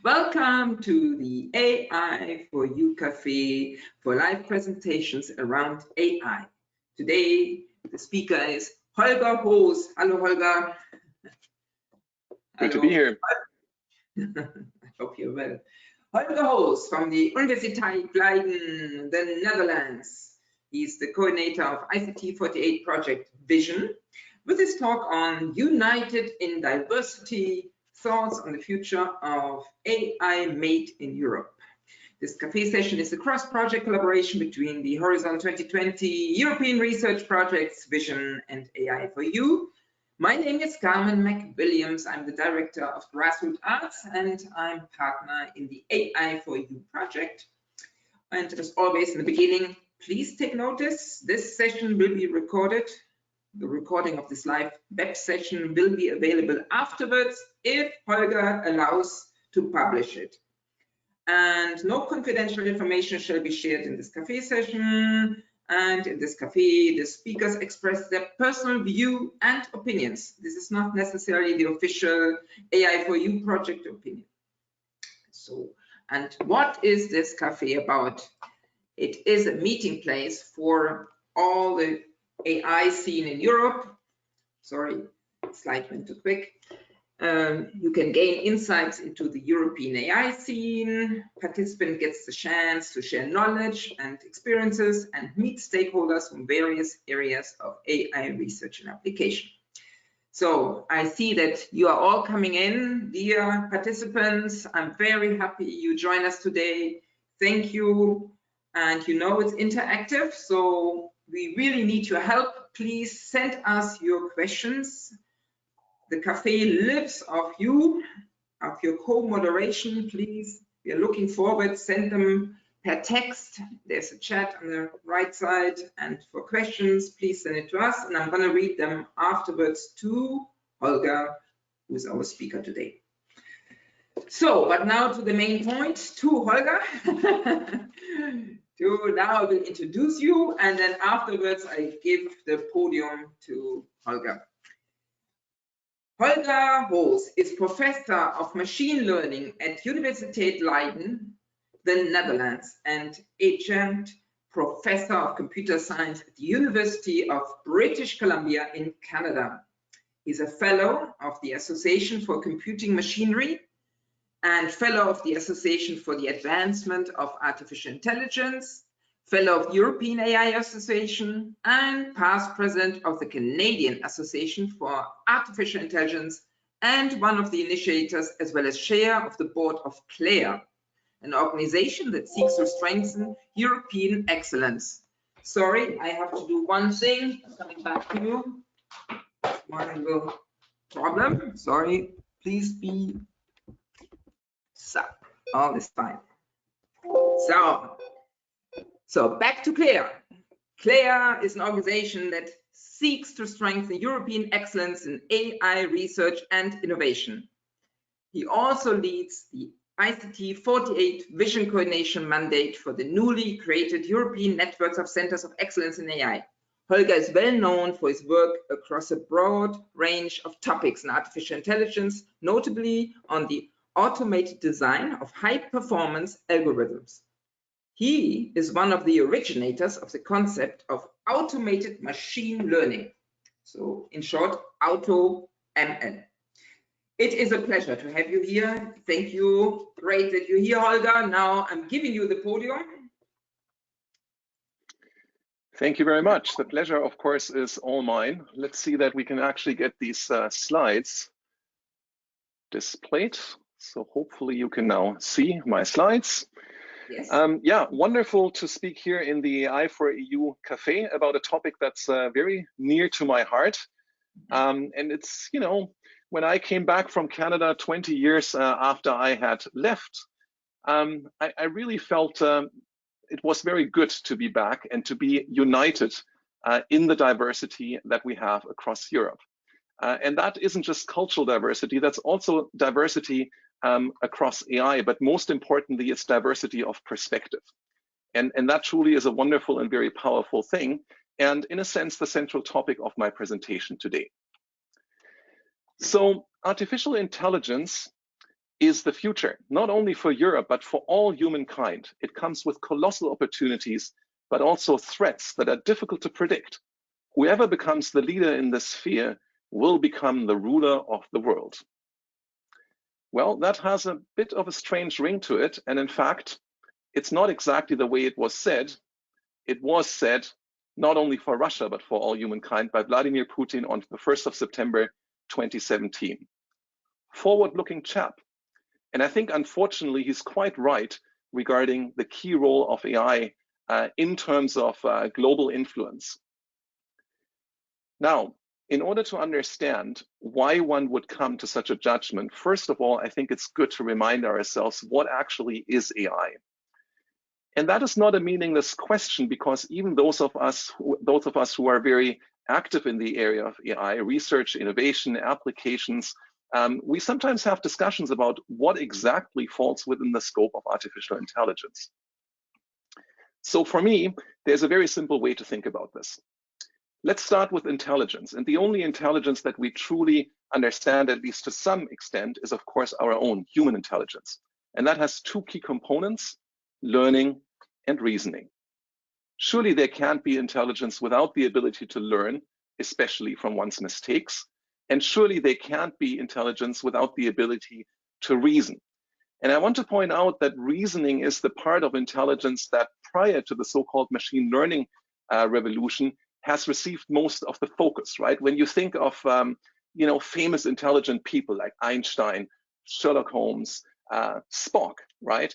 Welcome to the AI for You Cafe for live presentations around AI. Today, the speaker is Holger Hoos. Hello, Holger. Good to be here. I hope you're well. Holger Hoos from the Universiteit Leiden, the Netherlands. He's the coordinator of ICT 48 project Vision, with his talk on United in Diversity, thoughts on the future of AI made in Europe. This cafe session is a cross-project collaboration between the Horizon 2020 European research projects Vision and AI for You. My name is Carmen McWilliams. I'm the director of Grassroots Arts and I'm partner in the AI for You project. And as always in the beginning, please take notice, this session will be recorded. The recording of this live web session will be available afterwards if Holger allows to publish it. And no confidential information shall be shared in this cafe session. And in this cafe, the speakers express their personal view and opinions. This is not necessarily the official AI for You project opinion. So, and what is this cafe about? It is a meeting place for all the AI scene in Europe. Sorry, slide went too quick. You can gain insights into the European AI scene. Participant gets the chance to share knowledge and experiences and meet stakeholders from various areas of AI research and application. So I see that you are all coming in, dear participants. I'm very happy you join us today. Thank you. And you know it's interactive, so we really need your help. Please send us your questions. The cafe lives of you, of your co-moderation, please. We are looking forward. Send them per text. There's a chat on the right side. And for questions, please send it to us. And I'm going to read them afterwards to Holger, who is our speaker today. So, but now to the main point, to Holger. Now I will introduce you, and then afterwards I give the podium to Holger. Holger Hoos is Professor of Machine Learning at Universiteit Leiden, the Netherlands, and Adjunct Professor of Computer Science at the University of British Columbia in Canada. He's a Fellow of the Association for Computing Machinery and Fellow of the Association for the Advancement of Artificial Intelligence, Fellow of the European AI Association, and past President of the Canadian Association for Artificial Intelligence, and one of the initiators as well as Chair of the Board of CLAIR, an organization that seeks to strengthen European excellence. Sorry, I have to do one thing. I'm coming back to you. One little problem. Sorry, please be. So, all is fine. So back to CLAIR. CLAIR is an organization that seeks to strengthen European excellence in AI research and innovation. He also leads the ICT 48 Vision Coordination mandate for the newly created European Networks of Centers of Excellence in AI. Holger is well known for his work across a broad range of topics in artificial intelligence, notably on the automated design of high-performance algorithms. He is one of the originators of the concept of automated machine learning. So in short, AutoML. It is a pleasure to have you here. Thank you. Great that you're here, Holger. Now I'm giving you the podium. Thank you very much. The pleasure, of course, is all mine. Let's see that we can actually get these slides displayed. So hopefully you can now see my slides. Yes. Yeah, wonderful to speak here in the AI for EU Cafe about a topic that's very near to my heart. And it's, you know, when I came back from Canada 20 years after I had left, I really felt it was very good to be back and to be united in the diversity that we have across Europe. And that isn't just cultural diversity, that's also diversity across AI, but most importantly, it's diversity of perspective. And that truly is a wonderful and very powerful thing. And in a sense, the central topic of my presentation today. So artificial intelligence is the future, not only for Europe, but for all humankind. It comes with colossal opportunities, but also threats that are difficult to predict. Whoever becomes the leader in this sphere will become the ruler of the world. Well, that has a bit of a strange ring to it. And in fact, it's not exactly the way it was said. It was said not only for Russia, but for all humankind by Vladimir Putin on the 1st of September, 2017. Forward-looking chap. And I think, unfortunately, he's quite right regarding the key role of AI in terms of global influence. Now, in order to understand why one would come to such a judgment, first of all, I think it's good to remind ourselves what actually is AI. And that is not a meaningless question, because even those of us who are very active in the area of AI, research, innovation, applications, we sometimes have discussions about what exactly falls within the scope of artificial intelligence. So for me, there's a very simple way to think about this. Let's start with intelligence. And the only intelligence that we truly understand, at least to some extent, is of course our own human intelligence. And that has two key components: learning and reasoning. Surely there can't be intelligence without the ability to learn, especially from one's mistakes. And surely there can't be intelligence without the ability to reason. And I want to point out that reasoning is the part of intelligence that, prior to the so-called machine learning revolution, has received most of the focus, right? When you think of famous intelligent people like Einstein, Sherlock Holmes, Spock, right?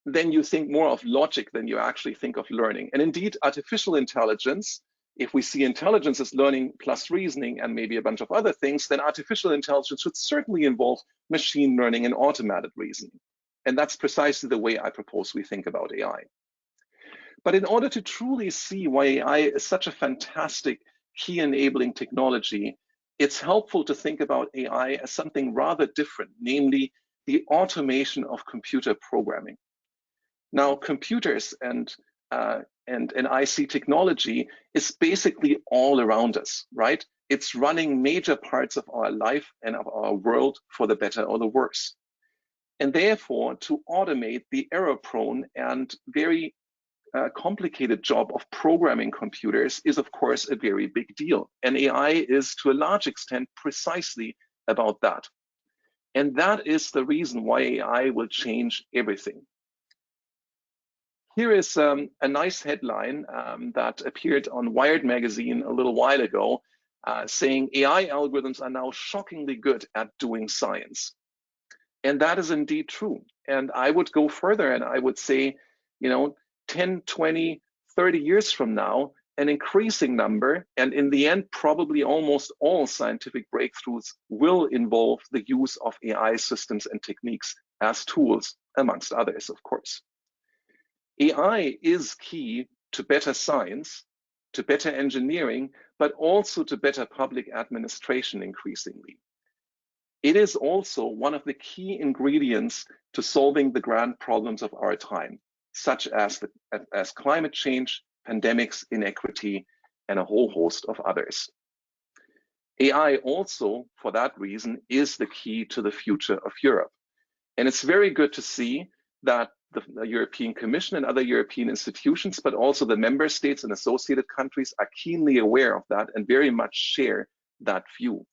Then you think more of logic than you actually think of learning. And indeed, artificial intelligence, if we see intelligence as learning plus reasoning and maybe a bunch of other things, then artificial intelligence should certainly involve machine learning and automated reasoning. And that's precisely the way I propose we think about AI. But in order to truly see why AI is such a fantastic key enabling technology, it's helpful to think about AI as something rather different, namely the automation of computer programming. Now, computers and IC technology is basically all around us, right? It's running major parts of our life and of our world, for the better or the worse. And therefore, to automate the error-prone and very complicated job of programming computers is, of course, a very big deal. And AI is, to a large extent, precisely about that. And that is the reason why AI will change everything. Here is a nice headline that appeared on Wired magazine a little while ago, saying AI algorithms are now shockingly good at doing science. And that is indeed true. And I would go further and I would say, 10, 20, 30 years from now, an increasing number, and in the end, probably almost all scientific breakthroughs will involve the use of AI systems and techniques as tools, amongst others, of course. AI is key to better science, to better engineering, but also to better public administration increasingly. It is also one of the key ingredients to solving the grand problems of our time, such as climate change, pandemics, inequity, and a whole host of others. AI also, for that reason, is the key to the future of Europe. And it's very good to see that the European Commission and other European institutions, but also the member states and associated countries, are keenly aware of that and very much share that view.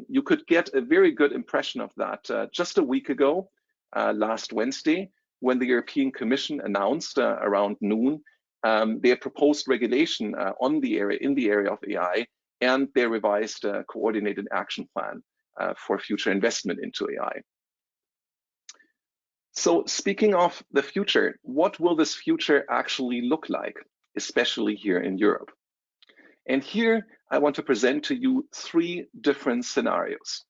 You could get a very good impression of that just a week ago, last Wednesday, when the European Commission announced around noon their proposed regulation in the area of AI and their revised coordinated action plan for future investment into AI. So speaking of the future, what will this future actually look like, especially here in Europe? And here I want to present to you three different scenarios.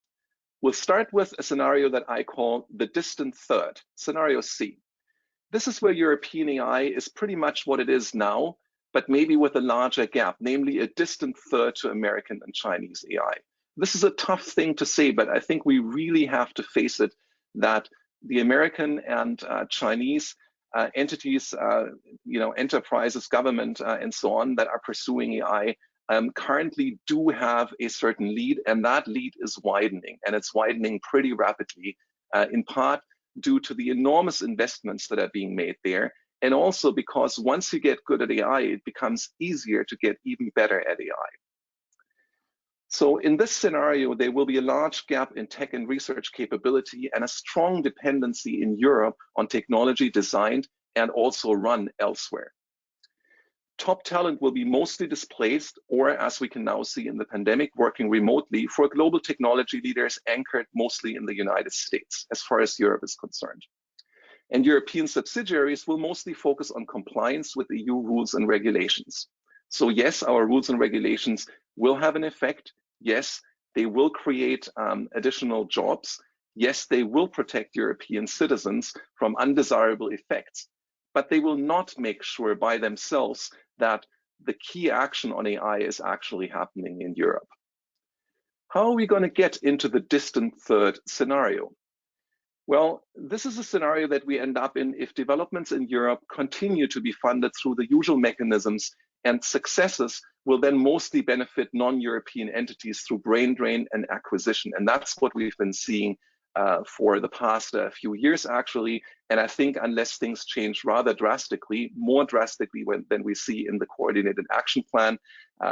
We'll start with a scenario that I call the distant third, scenario C. This is where European AI is pretty much what it is now, but maybe with a larger gap, namely a distant third to American and Chinese AI. This is a tough thing to say, but I think we really have to face it, that the American and Chinese entities, enterprises, government, and so on, that are pursuing AI currently do have a certain lead, and that lead is widening, and it's widening pretty rapidly in part due to the enormous investments that are being made there, and also because once you get good at AI, it becomes easier to get even better at AI. So in this scenario, there will be a large gap in tech and research capability and a strong dependency in Europe on technology designed and also run elsewhere. Top talent will be mostly displaced, or as we can now see in the pandemic, working remotely for global technology leaders anchored mostly in the United States, as far as Europe is concerned. And European subsidiaries will mostly focus on compliance with EU rules and regulations. So yes, our rules and regulations will have an effect. Yes, they will create additional jobs. Yes, they will protect European citizens from undesirable effects, but they will not make sure by themselves that the key action on AI is actually happening in Europe. How are we going to get into the distant third scenario? Well, this is a scenario that we end up in if developments in Europe continue to be funded through the usual mechanisms, and successes will then mostly benefit non-European entities through brain drain and acquisition. And that's what we've been seeing for the past few years, actually. And I think unless things change rather drastically, more drastically than we see in the coordinated action plan,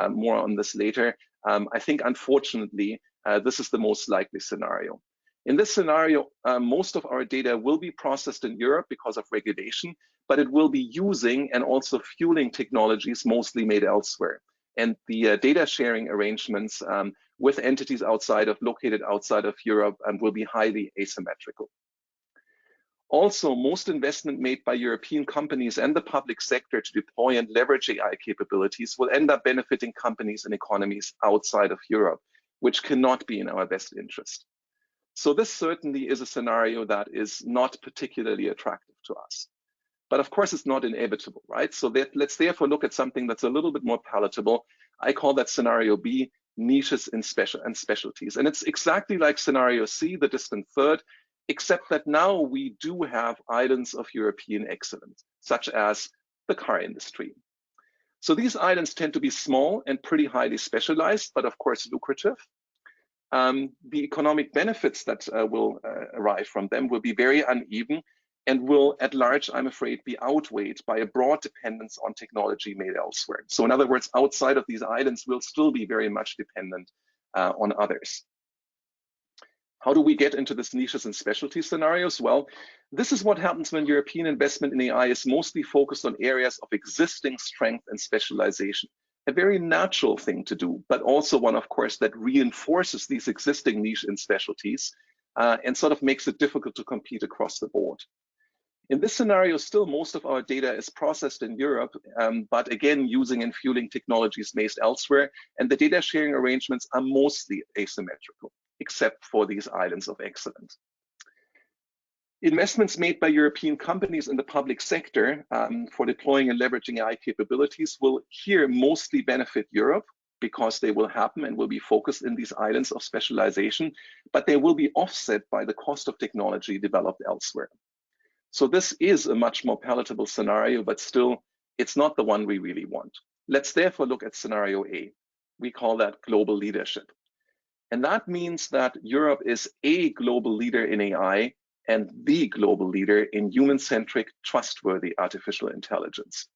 more on this later, I think unfortunately, this is the most likely scenario. In this scenario, most of our data will be processed in Europe because of regulation, but it will be using and also fueling technologies mostly made elsewhere. And the data sharing arrangements with entities located outside of Europe will be highly asymmetrical. Also, most investment made by European companies and the public sector to deploy and leverage AI capabilities will end up benefiting companies and economies outside of Europe, which cannot be in our best interest. So this certainly is a scenario that is not particularly attractive to us. But of course, it's not inevitable, right? So let's therefore look at something that's a little bit more palatable. I call that scenario B, niches and specialties. And it's exactly like scenario C, the distant third, except that now we do have islands of European excellence, such as the car industry. So these islands tend to be small and pretty highly specialized, but of course lucrative. The economic benefits that will arrive from them will be very uneven and will at large, I'm afraid, be outweighed by a broad dependence on technology made elsewhere. So in other words, outside of these islands, we'll still be very much dependent on others. How do we get into this niches and specialty scenarios? Well, this is what happens when European investment in AI is mostly focused on areas of existing strength and specialization. A very natural thing to do, but also one, of course, that reinforces these existing niche and specialties and sort of makes it difficult to compete across the board. In this scenario, still most of our data is processed in Europe, but again, using and fueling technologies made elsewhere, and the data sharing arrangements are mostly asymmetrical, except for these islands of excellence. Investments made by European companies in the public sector for deploying and leveraging AI capabilities will here mostly benefit Europe because they will happen and will be focused in these islands of specialization, but they will be offset by the cost of technology developed elsewhere. So this is a much more palatable scenario, but still, it's not the one we really want. Let's therefore look at scenario A. We call that global leadership. And that means that Europe is a global leader in AI and the global leader in human-centric, trustworthy artificial intelligence.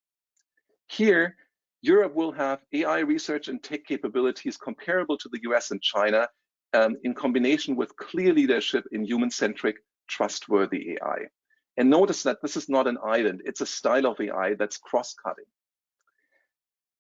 Here, Europe will have AI research and tech capabilities comparable to the US and China in combination with clear leadership in human-centric, trustworthy AI. And notice that this is not an island, it's a style of AI that's cross-cutting.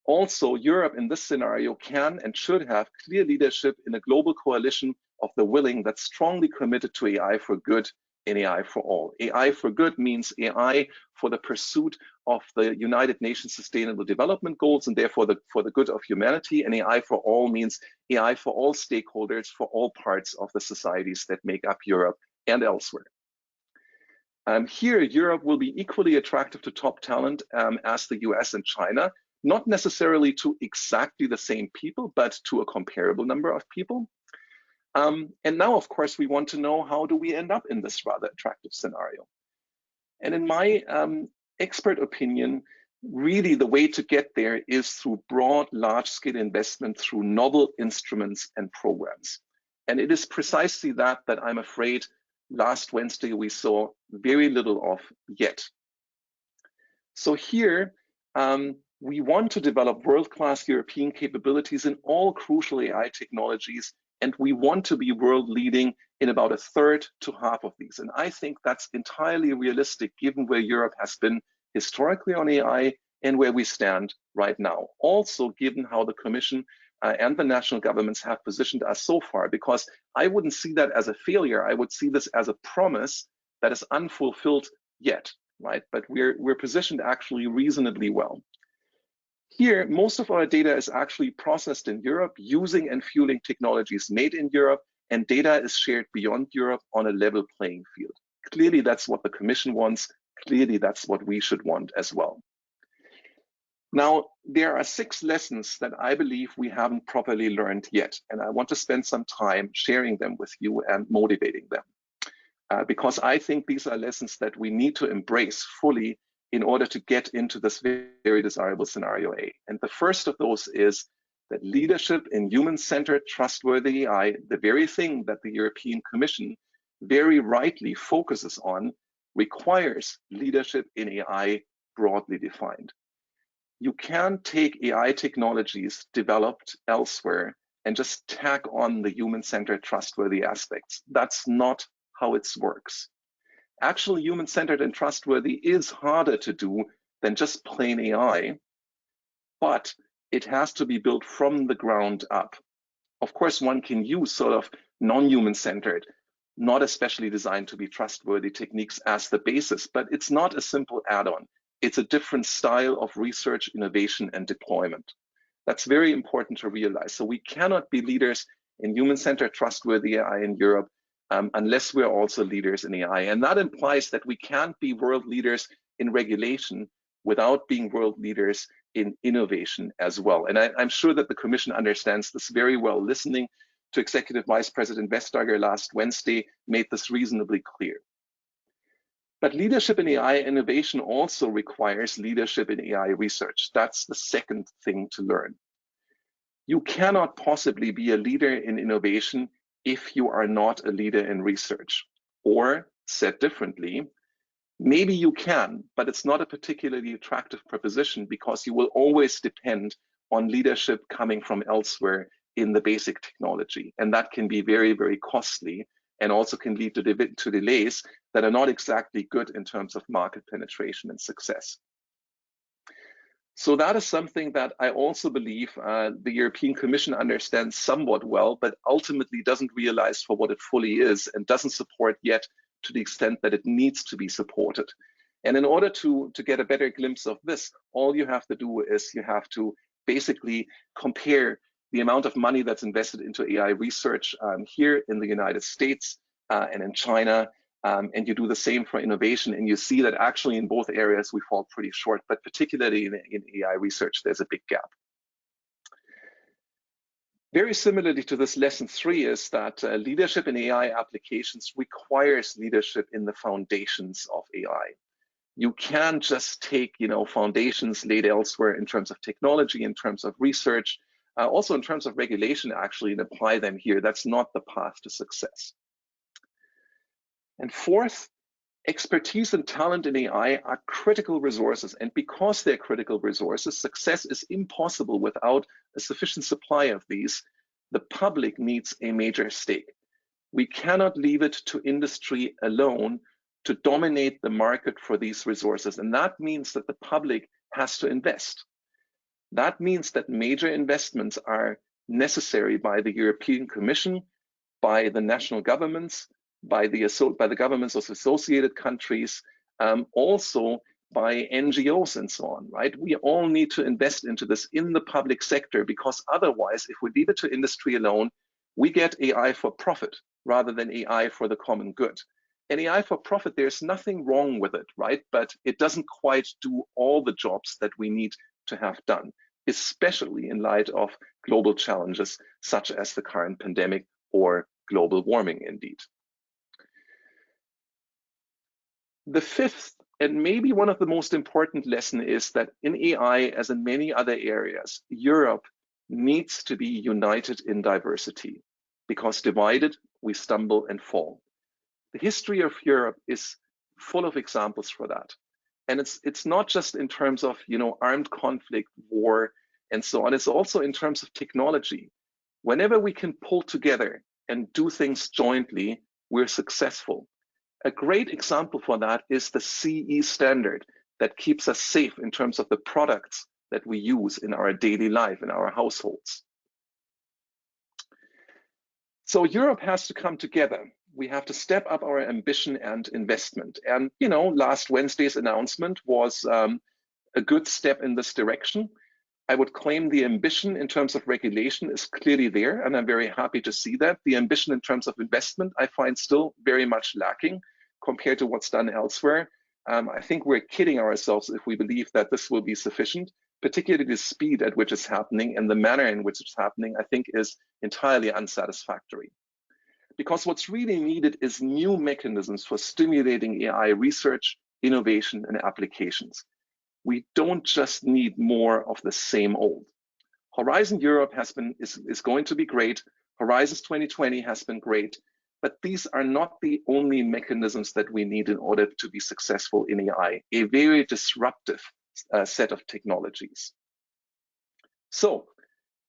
Also, Europe in this scenario can and should have clear leadership in a global coalition of the willing that's strongly committed to AI for good and AI for all. AI for good means AI for the pursuit of the United Nations Sustainable Development Goals and therefore for the good of humanity, and AI for all means AI for all stakeholders, for all parts of the societies that make up Europe and elsewhere. Here, Europe will be equally attractive to top talent as the US and China, not necessarily to exactly the same people, but to a comparable number of people. And now, of course, we want to know, how do we end up in this rather attractive scenario? And in my expert opinion, really the way to get there is through broad, large-scale investment through novel instruments and programs. And it is precisely that I'm afraid last Wednesday we saw very little of yet. So here, we want to develop world-class European capabilities in all crucial AI technologies, and we want to be world leading in about a third to half of these. And I think that's entirely realistic given where Europe has been historically on AI and where we stand right now. Also, given how the Commission and the national governments have positioned us so far, because I wouldn't see that as a failure. I would see this as a promise that is unfulfilled yet, right? But we're positioned actually reasonably well. Here, most of our data is actually processed in Europe using and fueling technologies made in Europe, and data is shared beyond Europe on a level playing field. Clearly, that's what the Commission wants. Clearly, that's what we should want as well. Now, there are 6 lessons that I believe we haven't properly learned yet, and I want to spend some time sharing them with you and motivating them. Because I think these are lessons that we need to embrace fully in order to get into this very desirable scenario A. And the first of those is that leadership in human-centered, trustworthy AI, the very thing that the European Commission very rightly focuses on, requires leadership in AI broadly defined. You can't take AI technologies developed elsewhere and just tack on the human-centered, trustworthy aspects. That's not how it works. Actually, human-centered and trustworthy is harder to do than just plain AI, but it has to be built from the ground up. Of course, one can use sort of non-human-centered, not especially designed to be trustworthy techniques as the basis, but it's not a simple add-on. It's a different style of research, innovation, and deployment. That's very important to realize. So we cannot be leaders in human-centered, trustworthy AI in Europe unless we're also leaders in AI. And that implies that we can't be world leaders in regulation without being world leaders in innovation as well. And I'm sure that the Commission understands this very well. Listening to Executive Vice President Vestager last Wednesday made this reasonably clear. But leadership in AI innovation also requires leadership in AI research. That's the second thing to learn. You cannot possibly be a leader in innovation if you are not a leader in research. Or, said differently, maybe you can, but it's not a particularly attractive proposition because you will always depend on leadership coming from elsewhere in the basic technology. And that can be very, very costly and also can lead to delays that are not exactly good in terms of market penetration and success. So that is something that I also believe the European Commission understands somewhat well, but ultimately doesn't realize for what it fully is and doesn't support yet to the extent that it needs to be supported. And in order to get a better glimpse of this, all you have to do is you have to basically compare the amount of money that's invested into AI research here in the United States and in China, and you do the same for innovation, and you see that actually in both areas we fall pretty short, but particularly in AI research, there's a big gap. Very similarly to this, lesson 3 is that leadership in AI applications requires leadership in the foundations of AI. You can't just take, foundations laid elsewhere in terms of technology, in terms of research, also in terms of regulation, actually, and apply them here. That's not the path to success. And fourth, expertise and talent in AI are critical resources. And because they're critical resources, success is impossible without a sufficient supply of these. The public needs a major stake. We cannot leave it to industry alone to dominate the market for these resources. And that means that the public has to invest. That means that major investments are necessary by the European Commission, by the national governments, by the governments of associated countries, also by NGOs and so on, right? We all need to invest into this in the public sector, because otherwise, if we leave it to industry alone, we get AI for profit rather than AI for the common good. And AI for profit, there's nothing wrong with it, right? But it doesn't quite do all the jobs that we need to have done, especially in light of global challenges such as the current pandemic or global warming indeed. The fifth, and maybe one of the most important lesson, is that in AI, as in many other areas, Europe needs to be united in diversity, because divided, we stumble and fall. The history of Europe is full of examples for that. And it's not just in terms of, you know, armed conflict, war, and so on. It's also in terms of technology. Whenever we can pull together and do things jointly, we're successful. A great example for that is the CE standard that keeps us safe in terms of the products that we use in our daily life, in our households. So Europe has to come together. We have to step up our ambition and investment. And, you know, last Wednesday's announcement was a good step in this direction. I would claim the ambition in terms of regulation is clearly there, and I'm very happy to see that. The ambition in terms of investment, I find still very much lacking compared to what's done elsewhere. I think we're kidding ourselves if we believe that this will be sufficient, particularly the speed at which it's happening and the manner in which it's happening, I think is entirely unsatisfactory. Because what's really needed is new mechanisms for stimulating AI research, innovation, and applications. We don't just need more of the same old. Horizon Europe is going to be great. Horizons 2020 has been great, but these are not the only mechanisms that we need in order to be successful in AI, a very disruptive set of technologies. So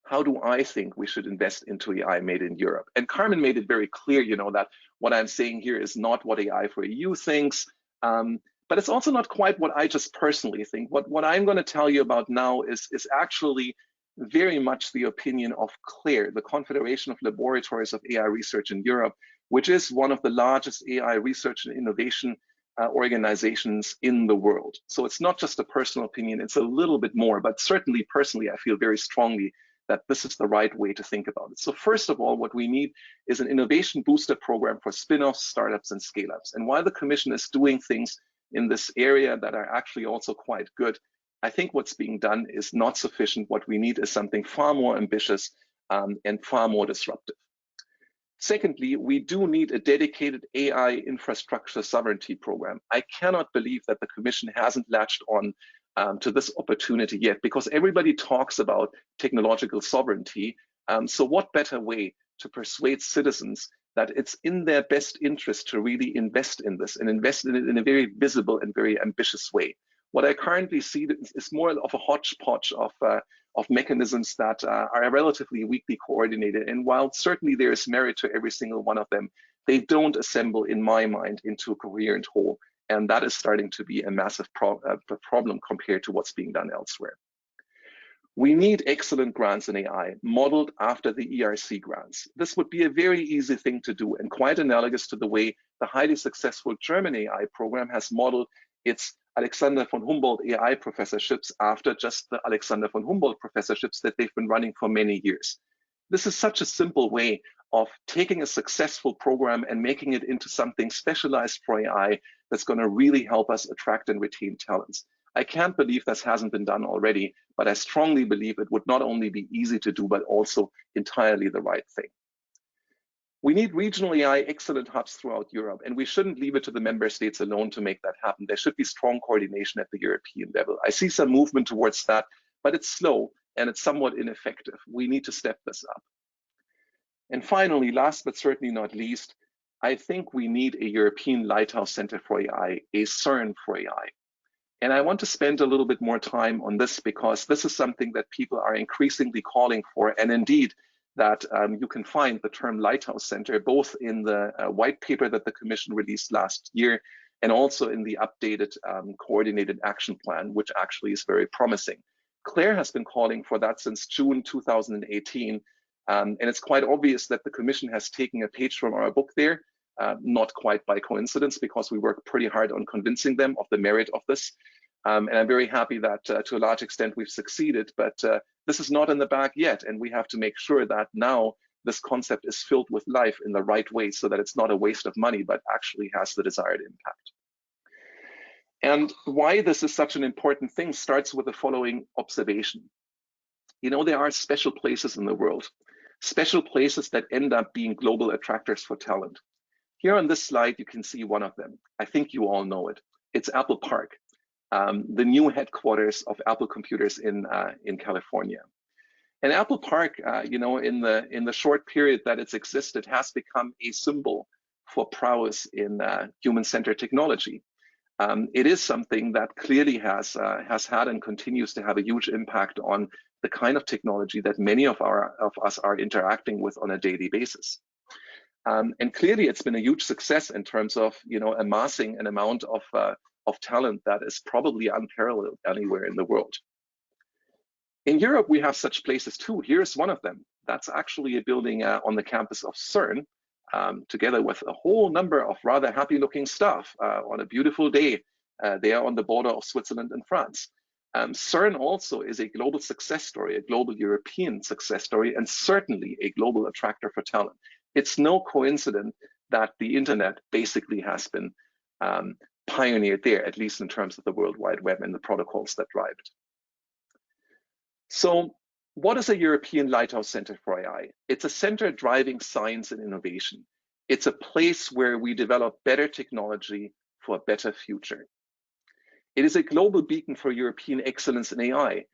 how do I think we should invest into AI made in Europe? And Carmen made it very clear, you know, that what I'm saying here is not what AI for EU thinks, but it's also not quite what I just personally think. What I'm going to tell you about now is actually very much the opinion of CLAIRE, the Confederation of Laboratories of AI Research in Europe, which is one of the largest AI research and innovation organizations in the world. So it's not just a personal opinion, it's a little bit more, but certainly personally, I feel very strongly that this is the right way to think about it. So first of all, what we need is an innovation booster program for spin-offs, startups, and scale-ups. And while the Commission is doing things in this area that are actually also quite good, I think what's being done is not sufficient. What we need is something far more ambitious and far more disruptive. Secondly, we do need a dedicated AI infrastructure sovereignty program. I cannot believe that the Commission hasn't latched on to this opportunity yet, because everybody talks about technological sovereignty. So what better way to persuade citizens that it's in their best interest to really invest in this and invest in it in a very visible and very ambitious way. What I currently see is more of a hodgepodge of mechanisms that are relatively weakly coordinated. And while certainly there is merit to every single one of them, they don't assemble, in my mind, into a coherent whole. And that is starting to be a massive problem compared to what's being done elsewhere. We need excellent grants in AI, modeled after the ERC grants. This would be a very easy thing to do and quite analogous to the way the highly successful German AI program has modeled its Alexander von Humboldt AI professorships after just the Alexander von Humboldt professorships that they've been running for many years. This is such a simple way of taking a successful program and making it into something specialized for AI that's going to really help us attract and retain talents. I can't believe this hasn't been done already, but I strongly believe it would not only be easy to do, but also entirely the right thing. We need regional AI excellent hubs throughout Europe, and we shouldn't leave it to the member states alone to make that happen. There should be strong coordination at the European level. I see some movement towards that, but it's slow and it's somewhat ineffective. We need to step this up. And finally, last but certainly not least, I think we need a European Lighthouse Center for AI, a CERN for AI. And I want to spend a little bit more time on this because this is something that people are increasingly calling for. And indeed, that you can find the term Lighthouse Center both in the white paper that the Commission released last year and also in the updated coordinated action plan, which actually is very promising. Claire has been calling for that since June 2018. And it's quite obvious that the Commission has taken a page from our book there, not quite by coincidence, because we worked pretty hard on convincing them of the merit of this. And I'm very happy that to a large extent we've succeeded, but this is not in the bag yet. And we have to make sure that now this concept is filled with life in the right way so that it's not a waste of money, but actually has the desired impact. And why this is such an important thing starts with the following observation. You know, there are special places in the world, special places that end up being global attractors for talent. Here on this slide, you can see one of them. I think you all know it. It's Apple Park, the new headquarters of Apple Computers in California. And Apple Park, you know, in the short period that it's existed, has become a symbol for prowess in human-centered technology. It is something that clearly has had and continues to have a huge impact on the kind of technology that many of us are interacting with on a daily basis. And clearly, it's been a huge success in terms of amassing an amount of talent that is probably unparalleled anywhere in the world. In Europe, we have such places too. Here's one of them. That's actually a building on the campus of CERN, together with a whole number of rather happy-looking staff on a beautiful day there on the border of Switzerland and France. CERN also is a global success story, a global European success story, and certainly a global attractor for talent. It's no coincidence that the internet basically has been pioneered there, at least in terms of the World Wide Web and the protocols that drive it. So what is a European Lighthouse Center for AI? It's a center driving science and innovation. It's a place where we develop better technology for a better future. It is a global beacon for European excellence in AI.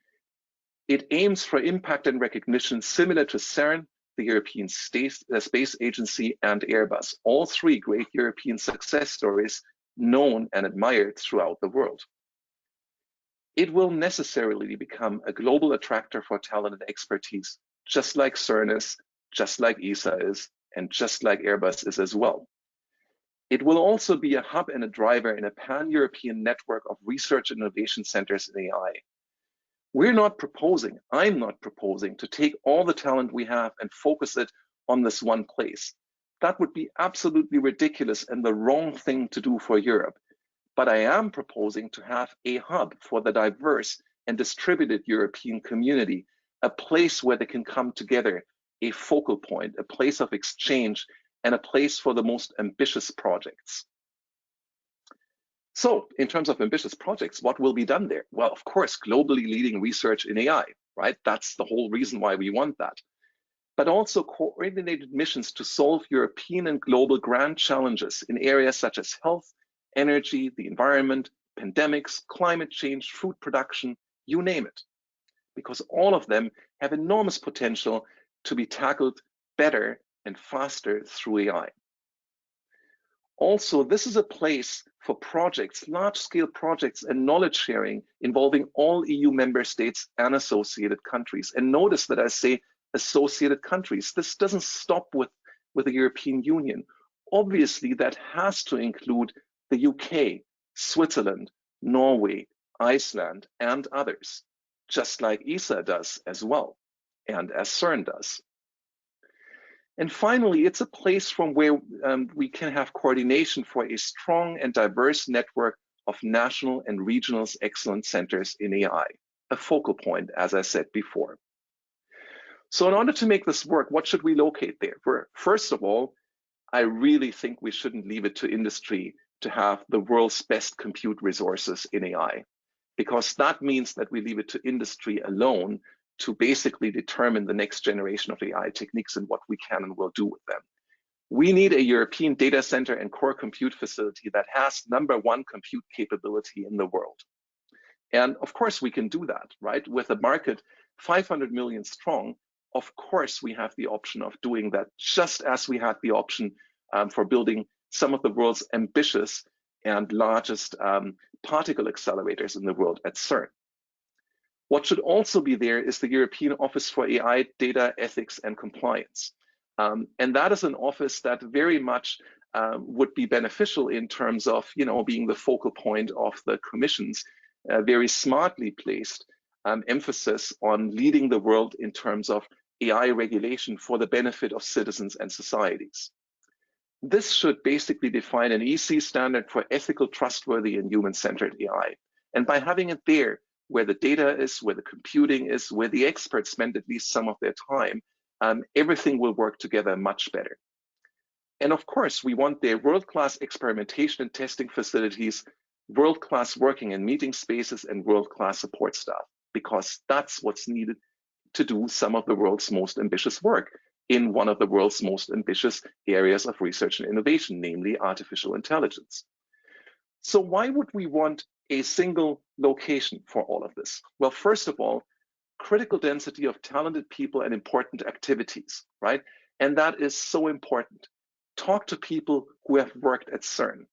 It aims for impact and recognition similar to CERN, the European Space Agency, and Airbus, all three great European success stories known and admired throughout the world. It will necessarily become a global attractor for talent and expertise, just like CERN is, just like ESA is, and just like Airbus is as well. It will also be a hub and a driver in a pan-European network of research and innovation centers in AI. I'm not proposing to take all the talent we have and focus it on this one place. That would be absolutely ridiculous and the wrong thing to do for Europe. But I am proposing to have a hub for the diverse and distributed European community, a place where they can come together, a focal point, a place of exchange, and a place for the most ambitious projects. So in terms of ambitious projects, what will be done there? Well, of course, globally leading research in AI, right? That's the whole reason why we want that. But also coordinated missions to solve European and global grand challenges in areas such as health, energy, the environment, pandemics, climate change, food production, you name it. Because all of them have enormous potential to be tackled better and faster through AI. Also, this is a place for projects, large-scale projects and knowledge sharing involving all EU member states and associated countries. And notice that I say associated countries. This doesn't stop with the European Union. Obviously, that has to include the UK, Switzerland, Norway, Iceland, and others, just like ESA does as well, and as CERN does. And finally, it's a place from where we can have coordination for a strong and diverse network of national and regional excellence centers in AI, a focal point, as I said before. So in order to make this work, what should we locate there? First of all, I really think we shouldn't leave it to industry to have the world's best compute resources in AI, because that means that we leave it to industry alone to basically determine the next generation of AI techniques and what we can and will do with them. We need a European data center and core compute facility that has #1 compute capability in the world. And of course we can do that, right? With a market 500 million strong, of course we have the option of doing that, just as we had the option for building some of the world's ambitious and largest particle accelerators in the world at CERN. What should also be there is the European Office for AI, Data, Ethics and Compliance. And that is an office that very much would be beneficial in terms of being the focal point of the Commission's very smartly placed emphasis on leading the world in terms of AI regulation for the benefit of citizens and societies. This should basically define an EC standard for ethical, trustworthy, and human-centered AI. And by having it there, where the data is, where the computing is, where the experts spend at least some of their time, everything will work together much better. And of course, we want their world-class experimentation and testing facilities, world-class working and meeting spaces, and world-class support staff, because that's what's needed to do some of the world's most ambitious work in one of the world's most ambitious areas of research and innovation, namely artificial intelligence. So why would we want a single location for all of this? Well, first of all, critical density of talented people and important activities, right? And that is so important. talk to people who have worked at CERN.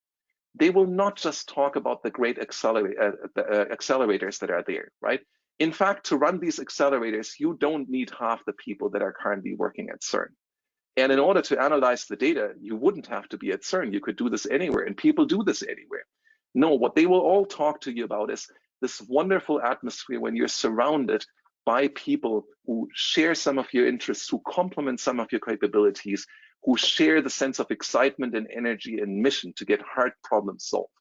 They will not just talk about the great accelerators that are there, right? In fact, to run these accelerators, you don't need half the people that are currently working at CERN. And in order to analyze the data, you wouldn't have to be at CERN. You could do this anywhere, and people do this anywhere. No, what they will all talk to you about is this wonderful atmosphere when you're surrounded by people who share some of your interests, who complement some of your capabilities, who share the sense of excitement and energy and mission to get hard problems solved.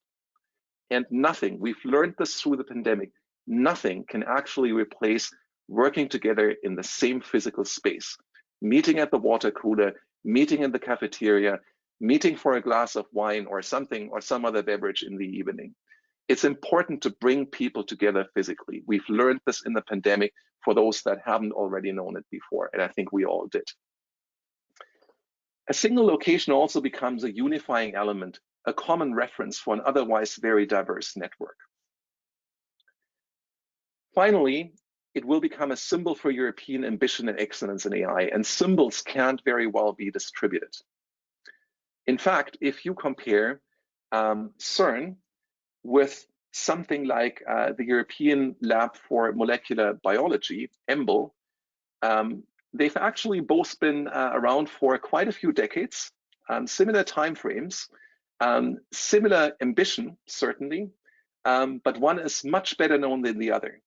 And nothing, we've learned this through the pandemic, nothing can actually replace working together in the same physical space. Meeting at the water cooler, meeting in the cafeteria, meeting for a glass of wine or something or some other beverage in the evening. It's important to bring people together physically. We've learned this in the pandemic for those that haven't already known it before, and I think we all did. A single location also becomes a unifying element, a common reference for an otherwise very diverse network. Finally, it will become a symbol for European ambition and excellence in AI, and symbols can't very well be distributed. In fact, if you compare CERN with something like the European Lab for Molecular Biology, EMBL, they've actually both been around for quite a few decades, similar timeframes, similar ambition, certainly, but one is much better known than the other.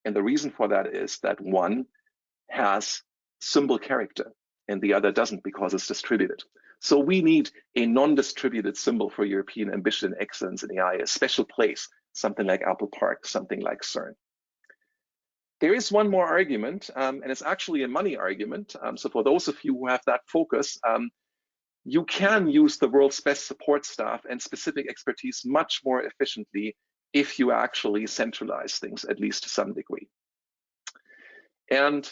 And the reason for that is that one has symbol character and the other doesn't because it's distributed. So we need a non-distributed symbol for European ambition and excellence in AI, a special place, something like Apple Park, something like CERN. There is one more argument, and it's actually a money argument. So for those of you who have that focus, you can use the world's best support staff and specific expertise much more efficiently if you actually centralize things, at least to some degree. And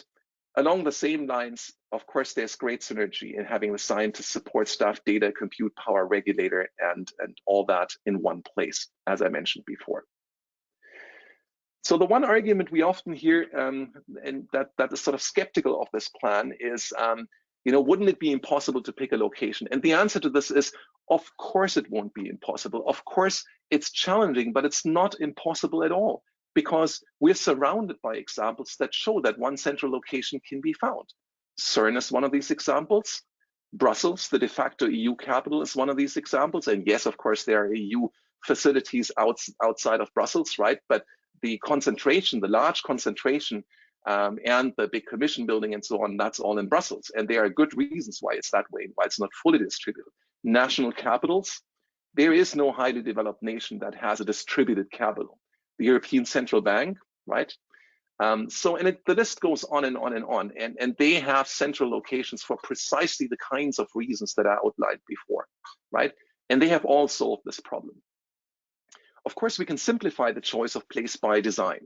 along the same lines, of course, there's great synergy in having the scientists, support staff, data, compute power, regulator, and all that in one place, as I mentioned before. So the one argument we often hear, and that is sort of skeptical of this plan is, wouldn't it be impossible to pick a location? And the answer to this is, of course it won't be impossible. Of course it's challenging, but it's not impossible at all, because we're surrounded by examples that show that one central location can be found. CERN is one of these examples. Brussels, the de facto EU capital, is one of these examples. And yes, of course, there are EU facilities outside of Brussels, right? But the concentration, the large concentration, and the big commission building and so on, that's all in Brussels. And there are good reasons why it's that way, why it's not fully distributed. National capitals, there is no highly developed nation that has a distributed capital. The European Central Bank, right? The list goes on and on and on. And they have central locations for precisely the kinds of reasons that I outlined before, right? And they have all solved this problem. Of course, we can simplify the choice of place by design.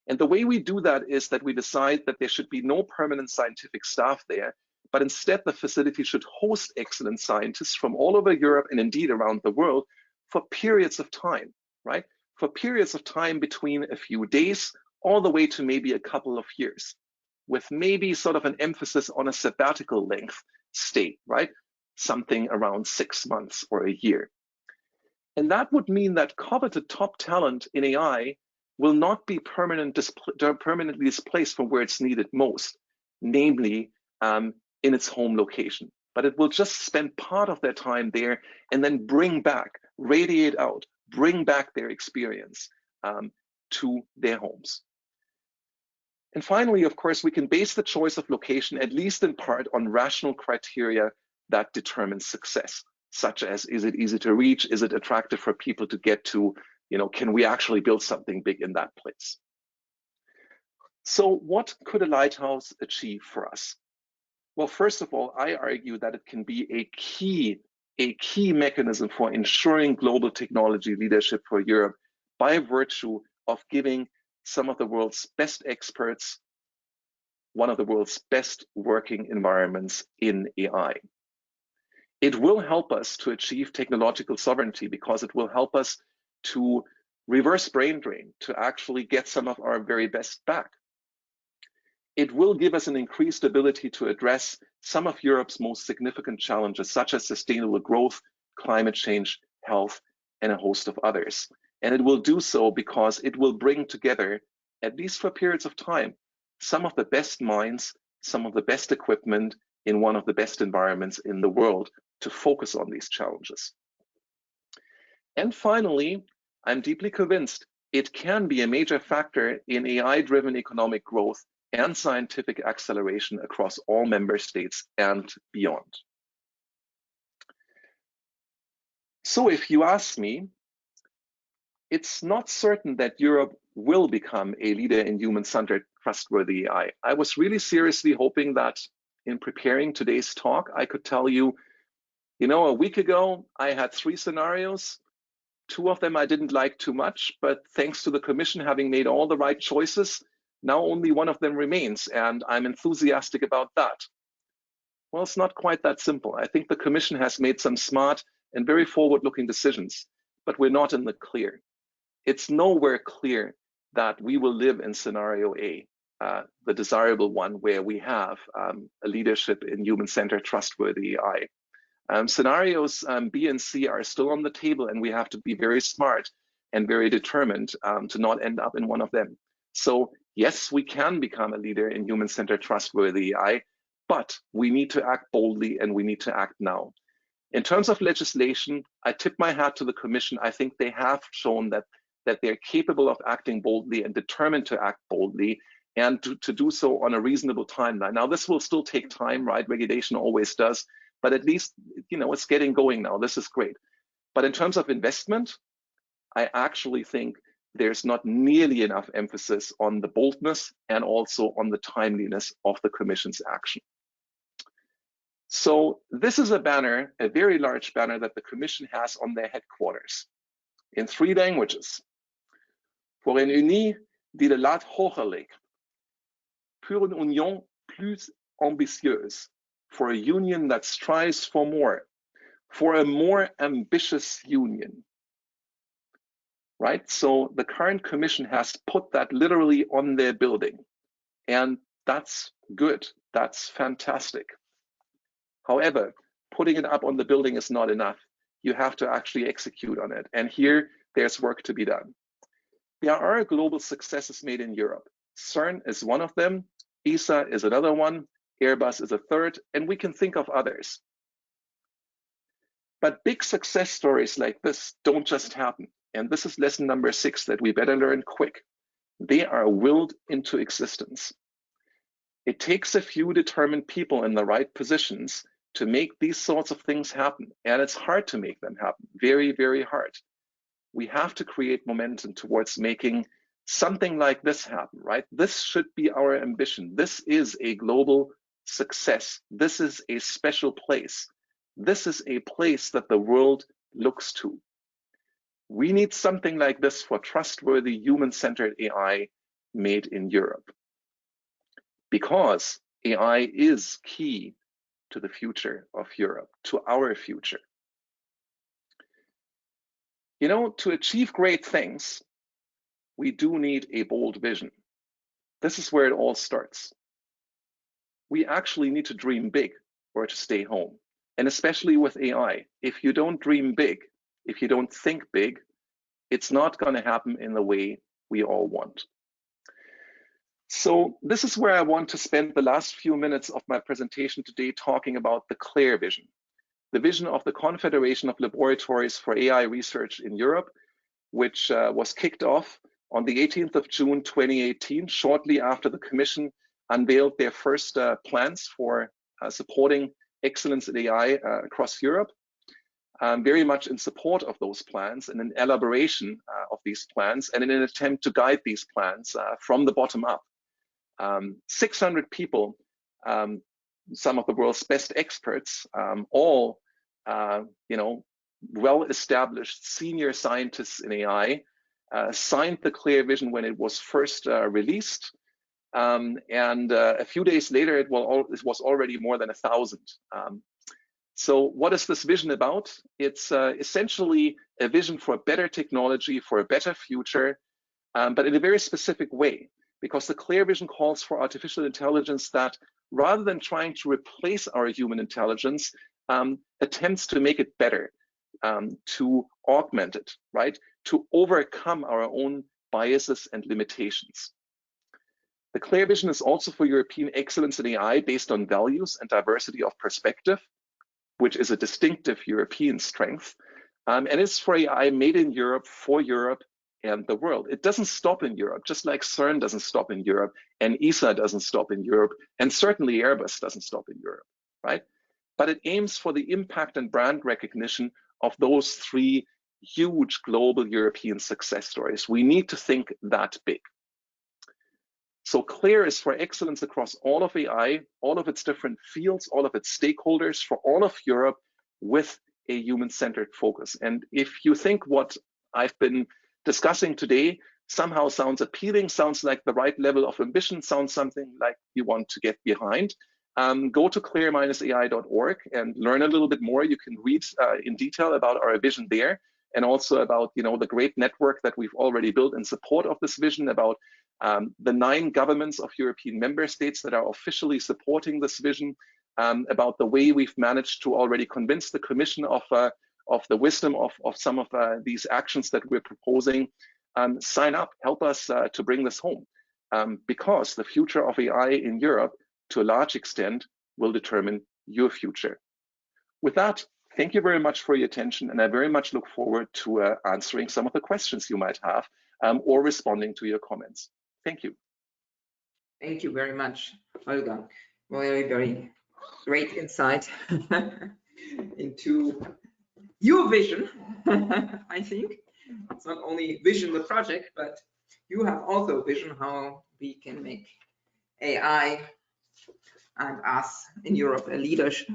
And the way we do that is that we decide that there should be no permanent scientific staff there, but instead the facility should host excellent scientists from all over Europe and indeed around the world for periods of time, right? For periods of time between a few days all the way to maybe a couple of years, with maybe sort of an emphasis on a sabbatical length stay, right? Something around 6 months or a year. And that would mean that coveted top talent in AI will not be permanently displaced from where it's needed most, namely in its home location. But it will just spend part of their time there and then bring back, radiate out, bring back their experience to their homes. And finally, of course, we can base the choice of location, at least in part, on rational criteria that determine success, such as, is it easy to reach? Is it attractive for people to get to? Can we actually build something big in that place? So what could a lighthouse achieve for us? Well, first of all, I argue that it can be a key mechanism for ensuring global technology leadership for Europe by virtue of giving some of the world's best experts one of the world's best working environments in AI. It will help us to achieve technological sovereignty because it will help us to reverse brain drain, to actually get some of our very best back. It will give us an increased ability to address some of Europe's most significant challenges, such as sustainable growth, climate change, health, and a host of others. And it will do so because it will bring together, at least for periods of time, some of the best minds, some of the best equipment in one of the best environments in the world to focus on these challenges. And finally, I'm deeply convinced it can be a major factor in AI-driven economic growth and scientific acceleration across all member states and beyond. So if you ask me, it's not certain that Europe will become a leader in human-centered, trustworthy AI. I was really seriously hoping that in preparing today's talk, I could tell you, a week ago, I had 3 scenarios. 2 of them I didn't like too much, but thanks to the Commission having made all the right choices, now only 1 of them remains, and I'm enthusiastic about that. Well, it's not quite that simple. I think the Commission has made some smart and very forward-looking decisions, but we're not in the clear. It's nowhere clear that we will live in scenario A, the desirable one where we have a leadership in human-centered, trustworthy AI. Scenarios B and C are still on the table, and we have to be very smart and very determined to not end up in one of them. So yes, we can become a leader in human-centered, trustworthy AI, but we need to act boldly and we need to act now. In terms of legislation, I tip my hat to the Commission. I think they have shown that they're capable of acting boldly and determined to act boldly, and to do so on a reasonable timeline. Now, this will still take time, right? Regulation always does. But at least, it's getting going now. This is great. But in terms of investment, I actually think there's not nearly enough emphasis on the boldness and also on the timeliness of the Commission's action. So this is a banner, a very large banner that the Commission has on their headquarters in 3 languages. Pour une unie die de lat hoger legt, pour une union plus ambitieuse, for a union that strives for more, for a more ambitious union, right? So the current Commission has put that literally on their building, and that's good, that's fantastic. However, putting it up on the building is not enough. You have to actually execute on it, and here there's work to be done. There are global successes made in Europe. CERN is one of them, ESA is another one, Airbus is a third, and we can think of others. But big success stories like this don't just happen. And this is lesson number 6 that we better learn quick. They are willed into existence. It takes a few determined people in the right positions to make these sorts of things happen. And it's hard to make them happen, very, very hard. We have to create momentum towards making something like this happen, right? This should be our ambition. This is a global success. This is a special place. This is a place that the world looks to. We need something like this for trustworthy human-centered AI made in Europe. Because AI is key to the future of Europe, to our future. To achieve great things, we do need a bold vision. This is where it all starts. We actually need to dream big or to stay home. And especially with AI, if you don't dream big, if you don't think big, it's not going to happen in the way we all want. So this is where I want to spend the last few minutes of my presentation today talking about the CLARE vision, the vision of the Confederation of Laboratories for AI Research in Europe, which was kicked off on the 18th of June 2018, shortly after the Commission unveiled their first plans for supporting excellence in AI across Europe. Very much in support of those plans and in elaboration of these plans, and in an attempt to guide these plans from the bottom up. 600 people, some of the world's best experts, all well-established senior scientists in AI, signed the CLARE vision when it was first released, and a few days later it was already more than 1,000. So what is this vision about? It's essentially a vision for better technology, for a better future, but in a very specific way. because the clear vision calls for artificial intelligence that, rather than trying to replace our human intelligence, attempts to make it better, to augment it, right? To overcome our own biases and limitations. The clear vision is also for European excellence in AI based on values and diversity of perspective, which is a distinctive European strength. And it's for AI made in Europe, for Europe and the world. It doesn't stop in Europe, just like CERN doesn't stop in Europe, and ESA doesn't stop in Europe, and certainly Airbus doesn't stop in Europe, right? But it aims for the impact and brand recognition of those three huge global European success stories. We need to think that big. So CLARE is for excellence across all of AI, all of its different fields, all of its stakeholders, for all of Europe, with a human-centered focus. And if you think what I've been discussing today somehow sounds appealing, sounds like the right level of ambition, sounds something like you want to get behind, go to clare-ai.org and learn a little bit more. You can read in detail about our vision there, and also about the great network that we've already built in support of this vision, about the 9 governments of European member states that are officially supporting this vision, about the way we've managed to already convince the Commission of the wisdom of some of these actions that we're proposing. Sign up, help us to bring this home, because the future of AI in Europe, to a large extent, will determine your future. With that, thank you very much for your attention, and I very much look forward to answering some of the questions you might have, or responding to your comments. Thank you. Thank you very much, Holger. Very, very great insight into your vision. I think it's not only vision the project, but you have also vision how we can make AI and us in Europe a leadership.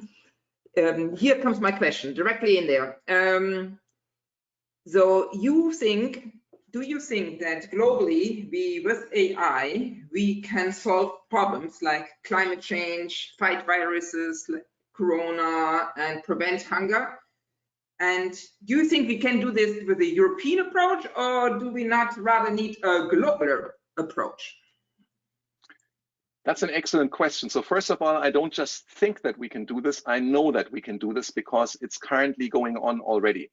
Here comes my question directly in there. So do you think that globally, with AI, we can solve problems like climate change, fight viruses like Corona, and prevent hunger? And do you think we can do this with a European approach, or do we not rather need a global approach? That's an excellent question. So first of all, I don't just think that we can do this, I know that we can do this, because it's currently going on already.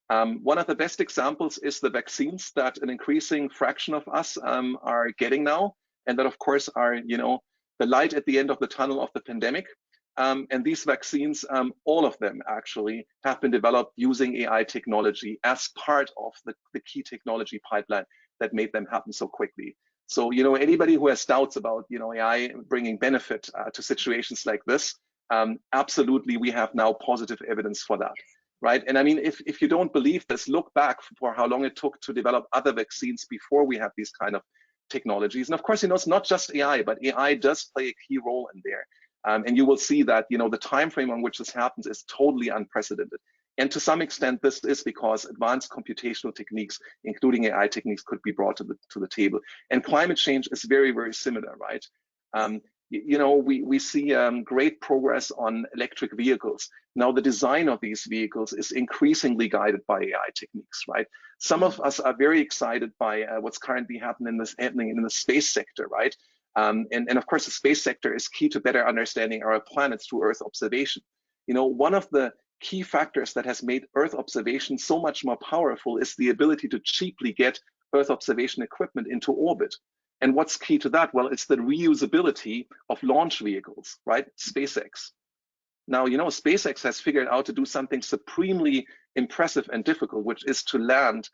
One of the best examples is the vaccines that an increasing fraction of us are getting now, and that of course are the light at the end of the tunnel of the pandemic. And these vaccines, all of them actually have been developed using AI technology as part of the key technology pipeline that made them happen so quickly. So, anybody who has doubts about, AI bringing benefit to situations like this, absolutely, we have now positive evidence for that, right? And I mean, if you don't believe this, look back for how long it took to develop other vaccines before we have these kind of technologies. And of course, it's not just AI, but AI does play a key role in there. And you will see that, the time frame on which this happens is totally unprecedented. And to some extent, this is because advanced computational techniques, including AI techniques, could be brought to the table. And climate change is very, very similar, right? We see great progress on electric vehicles. Now, the design of these vehicles is increasingly guided by AI techniques, right? Some of us are very excited by what's currently happening in the space sector, right? And of course, the space sector is key to better understanding our planet through Earth observation. One of the key factors that has made Earth observation so much more powerful is the ability to cheaply get Earth observation equipment into orbit. And what's key to that? Well, it's the reusability of launch vehicles, right? SpaceX. Now, SpaceX has figured out to do something supremely impressive and difficult, which is to land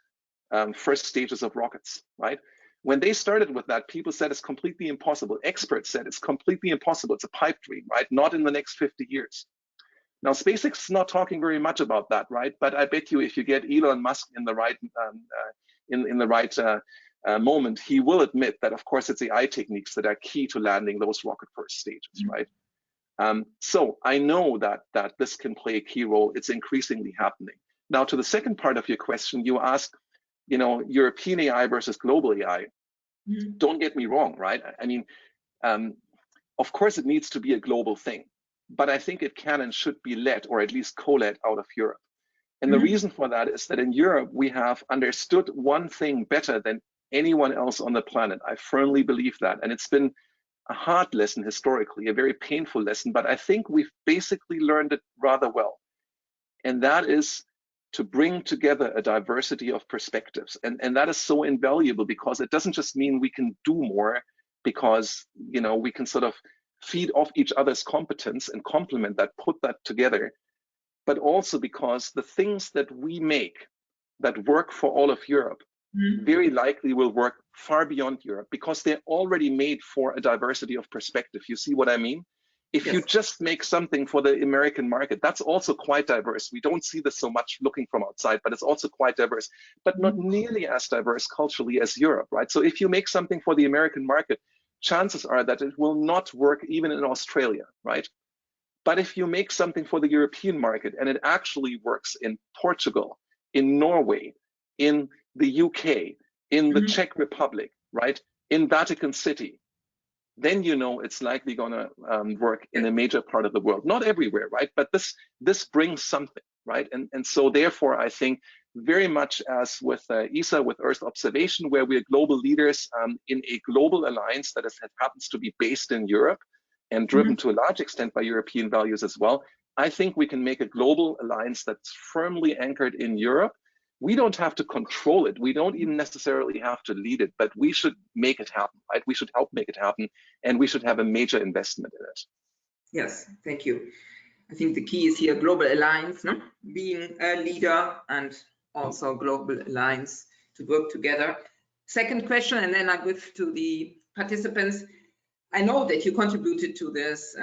first stages of rockets, right? When they started with that, people said it's completely impossible. Experts said it's completely impossible. It's a pipe dream, right? Not in the next 50 years. Now, SpaceX is not talking very much about that, right? But I bet you, if you get Elon Musk in the right moment, he will admit that, of course, it's AI techniques that are key to landing those rocket first stages, right? So I know that this can play a key role. It's increasingly happening. Now, to the second part of your question, you asked, European AI versus global AI. Don't get me wrong, right? I mean, of course, it needs to be a global thing, but I think it can and should be led, or at least co-led, out of Europe. And the reason for that is that in Europe, we have understood one thing better than anyone else on the planet. I firmly believe that. And it's been a hard lesson historically, a very painful lesson, but I think we've basically learned it rather well. And that is to bring together a diversity of perspectives. And that is so invaluable, because it doesn't just mean we can do more because, you know, we can sort of feed off each other's competence and complement that, put that together, but also because the things that we make that work for all of Europe very likely will work far beyond Europe, because they're already made for a diversity of perspective. You see what I mean? If you just make something for the American market, that's also quite diverse. We don't see this so much looking from outside, but it's also quite diverse, but not nearly as diverse culturally as Europe, right? So if you make something for the American market, chances are that it will not work even in Australia, right? But if you make something for the European market and it actually works in Portugal, in Norway, in the UK, in the Czech Republic, right, in Vatican City, then you know it's likely going to work in a major part of the world. Not everywhere, right? But this brings something, right? And so therefore, I think very much as with ESA, with Earth observation, where we're global leaders in a global alliance that happens to be based in Europe and driven to a large extent by European values as well, I think we can make a global alliance that's firmly anchored in Europe. We don't have to control it. We don't even necessarily have to lead it, but we should make it happen, right? We should help make it happen, and we should have a major investment in it. Yes, thank you. I think the key is here global alliance, no? Being a leader and also global alliance to work together. Second question, and then I give to the participants. I know that you contributed to this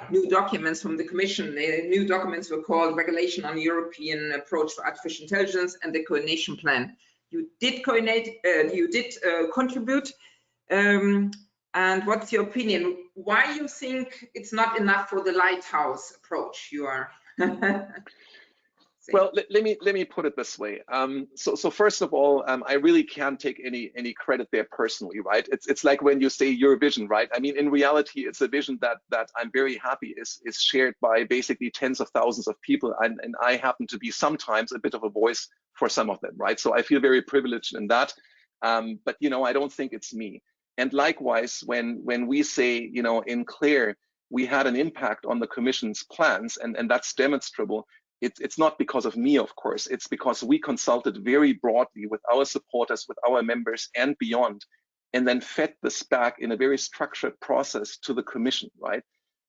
new documents from the Commission. The new documents were called Regulation on European Approach to Artificial Intelligence and the Coordination Plan. You did contribute. And what's your opinion? Why you think it's not enough for the Lighthouse approach you are? Well, let me put it this way. So first of all, I really can't take any credit there personally, right? It's like when you say your vision, right? I mean, in reality, it's a vision that I'm very happy is shared by basically tens of thousands of people, and I happen to be sometimes a bit of a voice for some of them, right? So I feel very privileged in that. But you know, I don't think it's me. And likewise, when we say, you know, in Claire, we had an impact on the Commission's plans, and that's demonstrable. It's not because of me, of course. It's because we consulted very broadly with our supporters, with our members and beyond, and then fed this back in a very structured process to the Commission, right?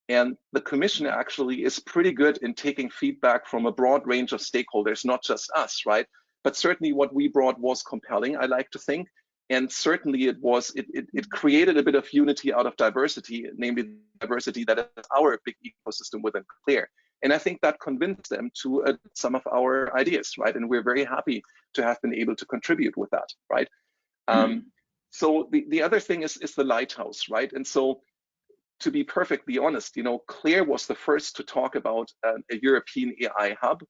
And the Commission actually is pretty good in taking feedback from a broad range of stakeholders, not just us, right? But certainly what we brought was compelling, I like to think. And certainly it created a bit of unity out of diversity, namely diversity that is our big ecosystem within Claire. And I think that convinced them to some of our ideas, right? And we're very happy to have been able to contribute with that, right? So the other thing is the Lighthouse, right? And so to be perfectly honest, you know, Claire was the first to talk about a European AI hub.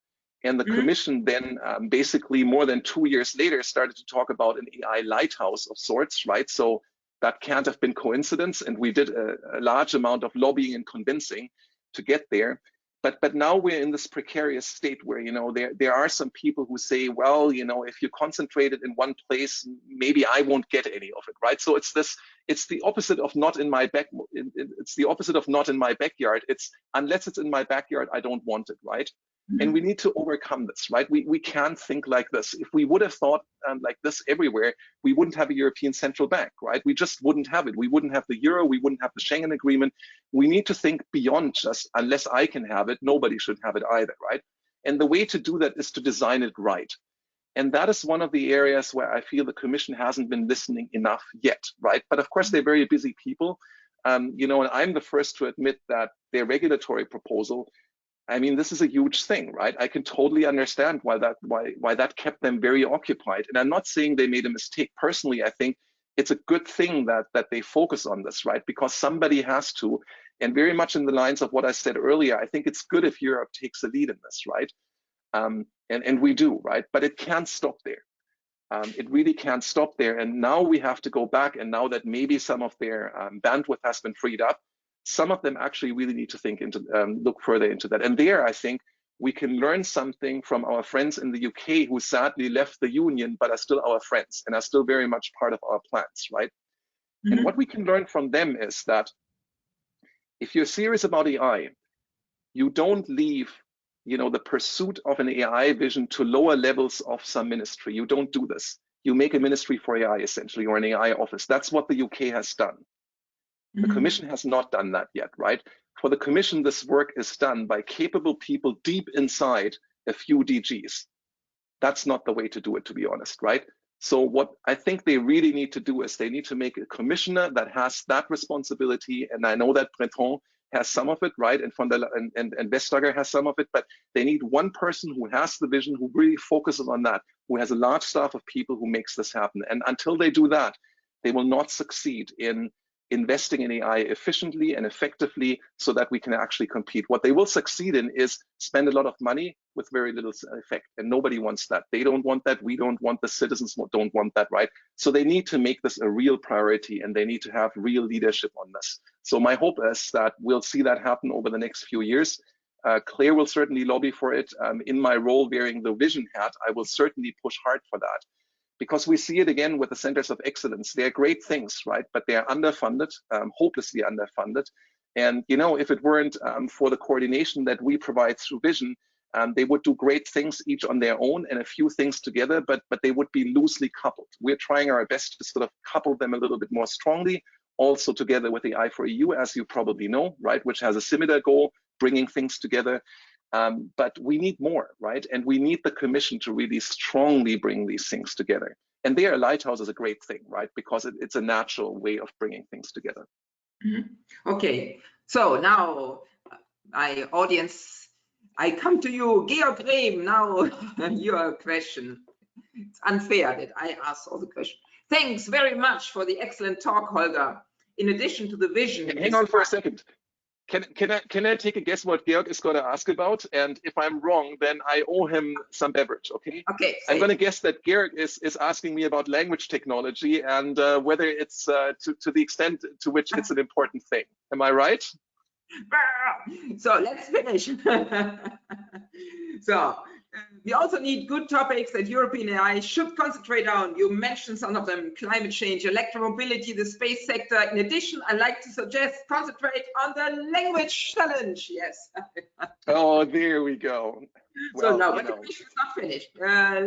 And the Commission then basically more than 2 years later started to talk about an AI Lighthouse of sorts, right? So that can't have been coincidence. And we did a large amount of lobbying and convincing to get there. But now we're in this precarious state where, you know, there are some people who say, well, you know, if you concentrate it in one place, maybe I won't get any of it, right? So it's the opposite of not in my it's the opposite of not in my backyard. It's unless it's in my backyard, I don't want it, right? And we need to overcome this, right? We can't think like this. If we would have thought like this everywhere, we wouldn't have a European central bank, right? We just wouldn't have it. We wouldn't have the euro. We wouldn't have the Schengen Agreement. We need to think beyond just, unless I can have it, nobody should have it either, right? And the way to do that is to design it right. And that is one of the areas where I feel the Commission hasn't been listening enough yet, right? But of course, they're very busy people. You know, and I'm the first to admit that their regulatory proposal, I mean, this is a huge thing, right? I can totally understand why that kept them very occupied. And I'm not saying they made a mistake. Personally, I think it's a good thing that they focus on this, right? Because somebody has to, and very much in the lines of what I said earlier, I think it's good if Europe takes the lead in this, right? And we do, right? But it can't stop there. It really can't stop there. And now we have to go back, and now that maybe some of their bandwidth has been freed up, some of them actually really need to think into, look further into that. And there, I think we can learn something from our friends in the UK who sadly left the union, but are still our friends and are still very much part of our plans, right? And what we can learn from them is that if you're serious about AI, you don't leave, the pursuit of an AI vision to lower levels of some ministry. You don't do this. You make a ministry for AI essentially, or an AI office. That's what the UK has done. The Commission has not done that yet, right? For the Commission, this work is done by capable people deep inside a few DGs. That's not the way to do it, to be honest, right? So what I think they really need to do is they need to make a commissioner that has that responsibility. And I know that Breton has some of it, right? And and Vestager has some of it, but they need one person who has the vision, who really focuses on that, who has a large staff of people who makes this happen. And until they do that, they will not succeed in investing in AI efficiently and effectively so that we can actually compete. What they will succeed in is spend a lot of money with very little effect, and nobody wants that. They don't want that. We don't want, the citizens don't want that, right? So they need to make this a real priority, and they need to have real leadership on this. So my hope is that we'll see that happen over the next few years. Claire will certainly lobby for it. In my role wearing the vision hat, I will certainly push hard for that. Because we see it again with the centers of excellence. They're great things, right? But they're underfunded, hopelessly underfunded. And if it weren't for the coordination that we provide through Vision, they would do great things each on their own and a few things together, but they would be loosely coupled. We're trying our best to sort of couple them a little bit more strongly, also together with the AI4EU, as you probably know, right? Which has a similar goal, bringing things together. But we need more, right? And we need the Commission to really strongly bring these things together. And there, Lighthouse is a great thing, right? Because it's a natural way of bringing things together. Okay, so now, my audience, I come to you, Georg Rehm. Now, your question. It's unfair that I ask all the questions. Thanks very much for the excellent talk, Holger. In addition to the vision. Hang on for a second. Can I take a guess what Georg is going to ask about? And if I'm wrong, then I owe him some beverage, okay? Okay. I'm going to guess that Georg is asking me about language technology and whether it's to the extent to which it's an important thing. Am I right? So let's finish. So we also need good topics that European AI should concentrate on. You mentioned some of them: climate change, electromobility, the space sector. In addition, I'd like to suggest concentrate on the language challenge. Yes. Oh, there we go. Well, so now, but the question is not finished.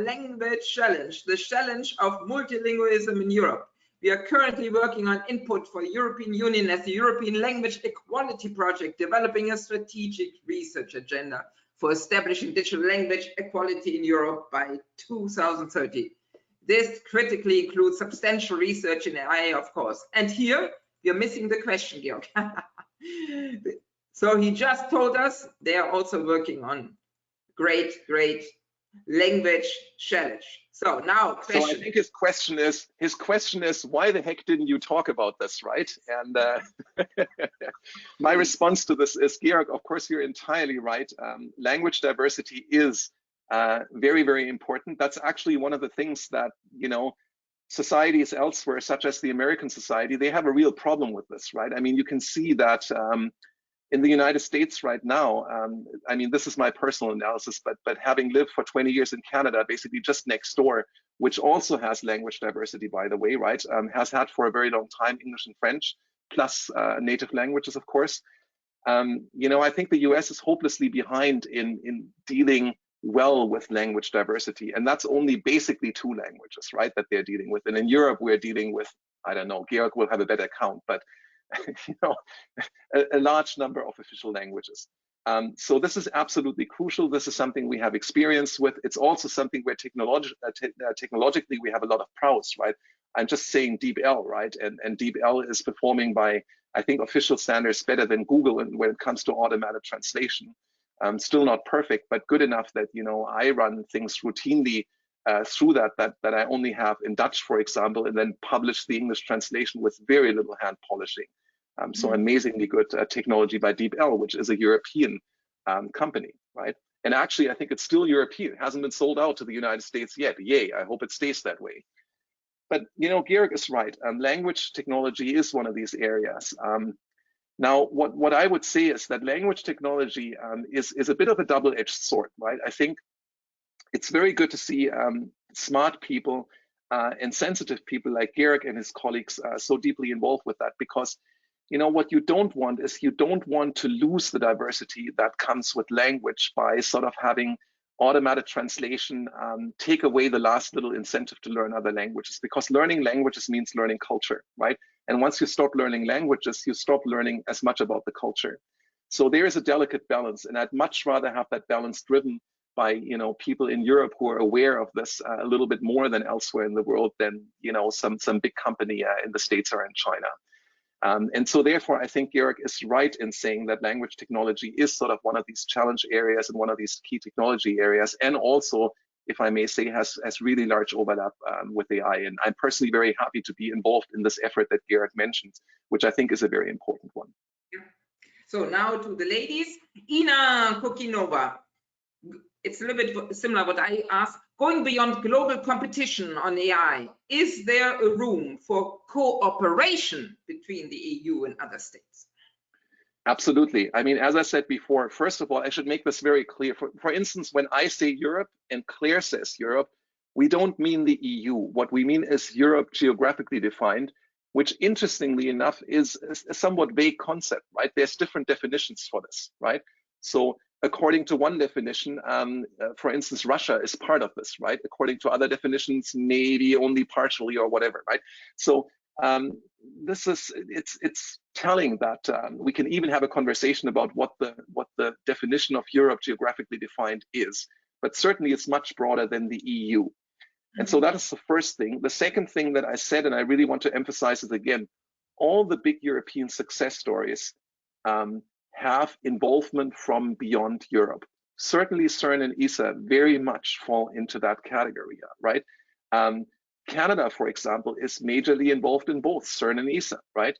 Language challenge, the challenge of multilingualism in Europe. We are currently working on input for the European Union as the European Language Equality Project, developing a strategic research agenda for establishing digital language equality in Europe by 2030. This critically includes substantial research in AI, of course. And here, you're missing the question, Georg. So he just told us they are also working on great language challenge. So now, question. So I think his question is, why the heck didn't you talk about this, right? And my response to this is, Georg, of course, you're entirely right. Language diversity is very, very important. That's actually one of the things that, societies elsewhere, such as the American society, they have a real problem with this, right? I mean, you can see that in the United States right now, I mean, this is my personal analysis, but having lived for 20 years in Canada, basically just next door, which also has language diversity, by the way, right? Has had for a very long time English and French, plus native languages, of course. I think the US is hopelessly behind in dealing well with language diversity. And that's only basically 2 languages, right, that they're dealing with. And in Europe, we're dealing with, I don't know, Georg will have a better count, but a large number of official languages. So this is absolutely crucial. This is something we have experience with. It's also something where technologically we have a lot of prowess, right? I'm just saying DeepL, right? And DeepL is performing by, I think, official standards better than Google when it comes to automated translation. Still not perfect, but good enough that, I run things routinely through that I only have in Dutch, for example, and then publish the English translation with very little hand polishing. So amazingly good technology by DeepL, which is a European company, right? And actually, I think it's still European. It hasn't been sold out to the United States yet. Yay, I hope it stays that way. But, Georg is right. Language technology is one of these areas. Now, what I would say is that language technology is a bit of a double-edged sword, right? I think it's very good to see smart people and sensitive people like Georg and his colleagues so deeply involved with that, because what you don't want is you don't want to lose the diversity that comes with language by sort of having automated translation take away the last little incentive to learn other languages, because learning languages means learning culture, right? And once you stop learning languages, you stop learning as much about the culture. So there is a delicate balance, and I'd much rather have that balance driven by people in Europe who are aware of this a little bit more than elsewhere in the world than some big company in the States or in China. And so therefore, I think Georg is right in saying that language technology is sort of one of these challenge areas and one of these key technology areas, and also, if I may say, has really large overlap with AI. And I'm personally very happy to be involved in this effort that Georg mentioned, which I think is a very important one. Yeah. So now to the ladies. Ina Kokinova. It's a little bit similar what I asked. Going beyond global competition on AI, is there a room for cooperation between the EU and other states? Absolutely. I mean, as I said before, first of all, I should make this very clear. For instance, when I say Europe and Claire says Europe, we don't mean the EU. What we mean is Europe geographically defined, which interestingly enough is a somewhat vague concept, right? There's different definitions for this, right? So according to one definition, for instance, Russia is part of this, right? According to other definitions, maybe only partially or whatever, right? So it's telling that we can even have a conversation about what the definition of Europe geographically defined is, but certainly it's much broader than the EU. And so that is the first thing. The second thing that I said, and I really want to emphasize it again, all the big European success stories have involvement from beyond Europe. Certainly CERN and ESA very much fall into that category, right? Canada, for example, is majorly involved in both CERN and ESA, right?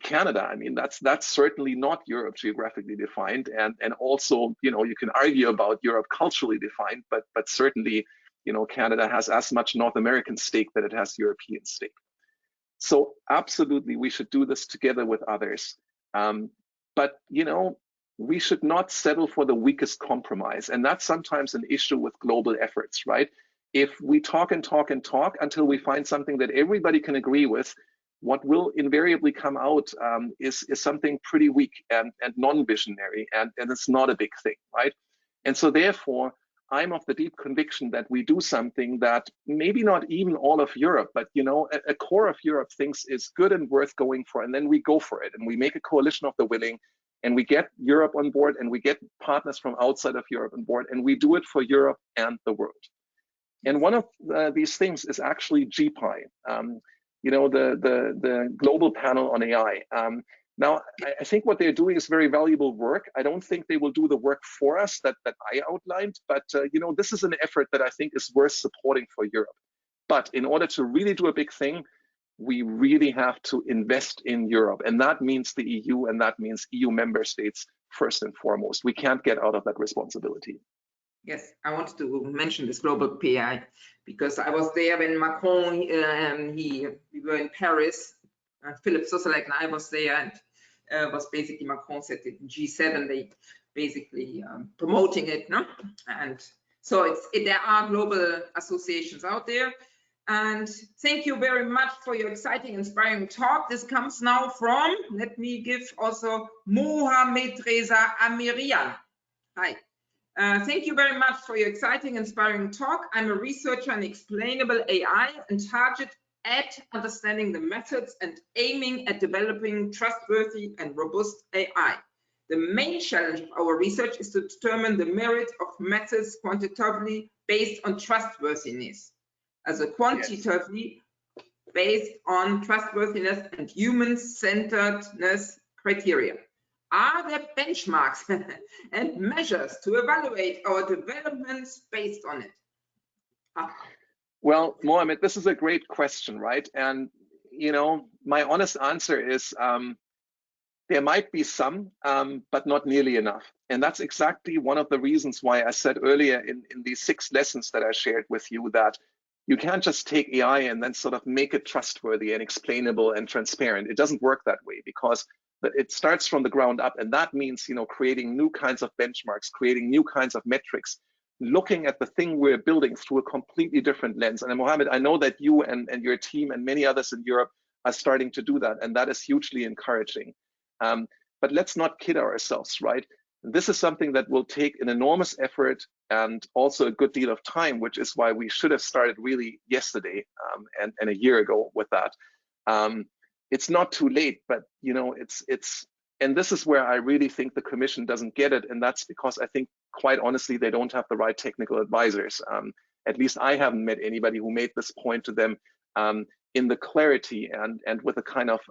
Canada, I mean, that's certainly not Europe geographically defined, and also, you can argue about Europe culturally defined, but certainly, Canada has as much North American stake that it has European stake. So absolutely, we should do this together with others. But, we should not settle for the weakest compromise. And that's sometimes an issue with global efforts, right? If we talk and talk and talk until we find something that everybody can agree with, what will invariably come out is something pretty weak and non-visionary, and it's not a big thing, right? And so therefore, I'm of the deep conviction that we do something that maybe not even all of Europe, but a core of Europe thinks is good and worth going for, and then we go for it, and we make a coalition of the willing, and we get Europe on board, and we get partners from outside of Europe on board, and we do it for Europe and the world. And one of these things is actually GPI, the global panel on AI. Now, I think what they're doing is very valuable work. I don't think they will do the work for us that I outlined, but this is an effort that I think is worth supporting for Europe. But in order to really do a big thing, we really have to invest in Europe, and that means the EU, and that means EU member states first and foremost. We can't get out of that responsibility. Yes, I wanted to mention this global PI because I was there when Macron, we were in Paris, Philippe Sosolek and I was there, and was basically Macron said in G7, they basically promoting it, no? And so there are global associations out there. And thank you very much for your exciting, inspiring talk. This comes now from, let me give also Mohamed Reza Amirian. Hi. Thank you very much for your exciting, inspiring talk. I'm a researcher in explainable AI and target at understanding the methods and aiming at developing trustworthy and robust AI. The main challenge of our research is to determine the merit of methods quantitatively based on trustworthiness, as a quantitatively based on trustworthiness and human-centeredness criteria. Are there benchmarks and measures to evaluate our developments based on it? Well, Mohammed, this is a great question, right? And, my honest answer is there might be some, but not nearly enough. And that's exactly one of the reasons why I said earlier in these 6 lessons that I shared with you that you can't just take AI and then sort of make it trustworthy and explainable and transparent. It doesn't work that way, because It starts from the ground up, and that means, creating new kinds of benchmarks, creating new kinds of metrics, looking at the thing we're building through a completely different lens. And Mohammed, I know that you and your team and many others in Europe are starting to do that, and that is hugely encouraging. But let's not kid ourselves, right? This is something that will take an enormous effort and also a good deal of time, which is why we should have started really yesterday and a year ago with that. It's not too late, but and this is where I really think the Commission doesn't get it, and that's because I think, quite honestly, they don't have the right technical advisors. At least I haven't met anybody who made this point to them in the clarity and with the kind of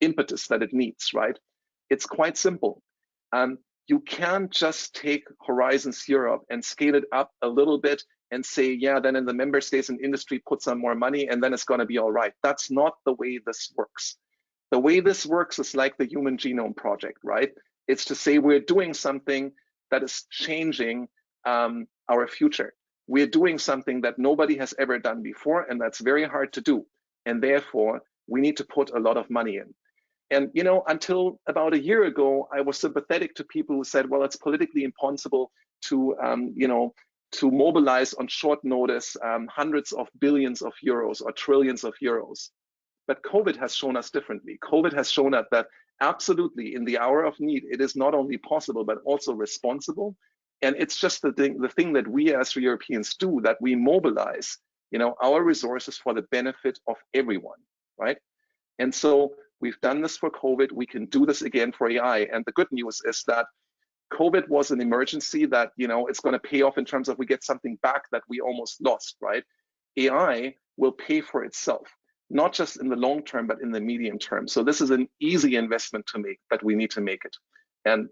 impetus that it needs, right? It's quite simple. You can't just take Horizons Europe and scale it up a little bit and say, yeah, then in the member states and industry put some more money and then it's going to be all right. That's not the way this works. The way this works is like the Human Genome Project, right? It's to say we're doing something that is changing our future. We're doing something that nobody has ever done before, and that's very hard to do. And therefore, we need to put a lot of money in. And until about a year ago, I was sympathetic to people who said, well, it's politically impossible to to mobilize on short notice hundreds of billions of euros or trillions of euros. But COVID has shown us differently. COVID has shown us that absolutely in the hour of need, it is not only possible, but also responsible. And it's just the thing that we as Europeans do, that we mobilize our resources for the benefit of everyone, right? And so we've done this for COVID. We can do this again for AI. And the good news is that COVID was an emergency that, it's going to pay off in terms of we get something back that we almost lost, right? AI will pay for itself, not just in the long term, but in the medium term. So this is an easy investment to make, but we need to make it. And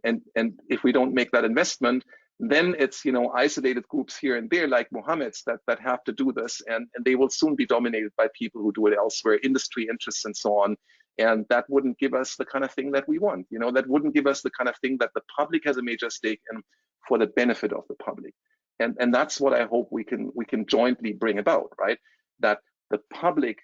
if we don't make that investment, then it's isolated groups here and there like Mohammed's that have to do this, and they will soon be dominated by people who do it elsewhere, industry interests and so on. And that wouldn't give us the kind of thing that we want. That wouldn't give us the kind of thing that the public has a major stake in for the benefit of the public. And that's what I hope we can jointly bring about, right? That the public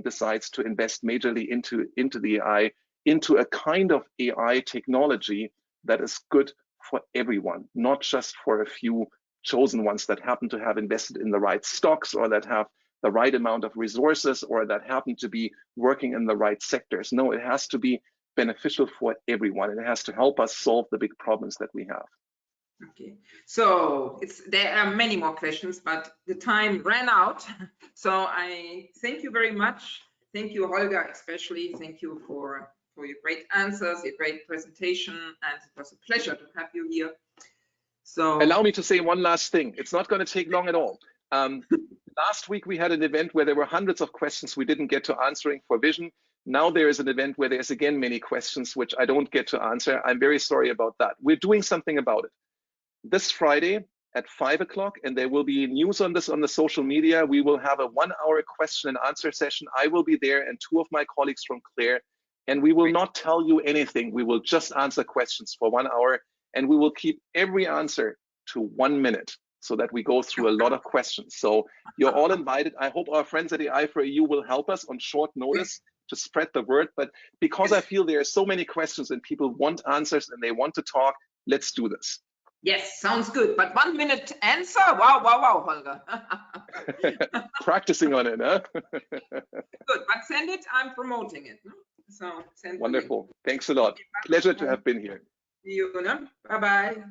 decides to invest majorly into the AI, into a kind of AI technology that is good for everyone, not just for a few chosen ones that happen to have invested in the right stocks or that have the right amount of resources or that happen to be working in the right sectors. No, it has to be beneficial for everyone. It has to help us solve the big problems that we have. Okay, so there are many more questions, but the time ran out. So I thank you very much. Thank you, Holger, especially. Thank you for your great answers, your great presentation, and it was a pleasure to have you here. So allow me to say one last thing. It's not going to take long at all. Last week we had an event where there were hundreds of questions we didn't get to answering for Vision. Now there is an event where there's again many questions which I don't get to answer. I'm very sorry about that. We're doing something about it. This Friday at 5 o'clock, and there will be news on this on the social media, we will have a 1-hour question and answer session. I will be there and 2 of my colleagues from Claire, and we will not tell you anything. We will just answer questions for 1 hour, and we will keep every answer to 1 minute so that we go through a lot of questions. So you're all invited. I hope our friends at AI for EU will help us on short notice to spread the word. But because I feel there are so many questions and people want answers and they want to talk, let's do this. Yes, sounds good. But 1 minute answer? Wow, Holger. Practicing on it, huh? Good, but send it. I'm promoting it. No? So send wonderful. Thanks a lot. Pleasure to have been here. See you. No? Bye-bye.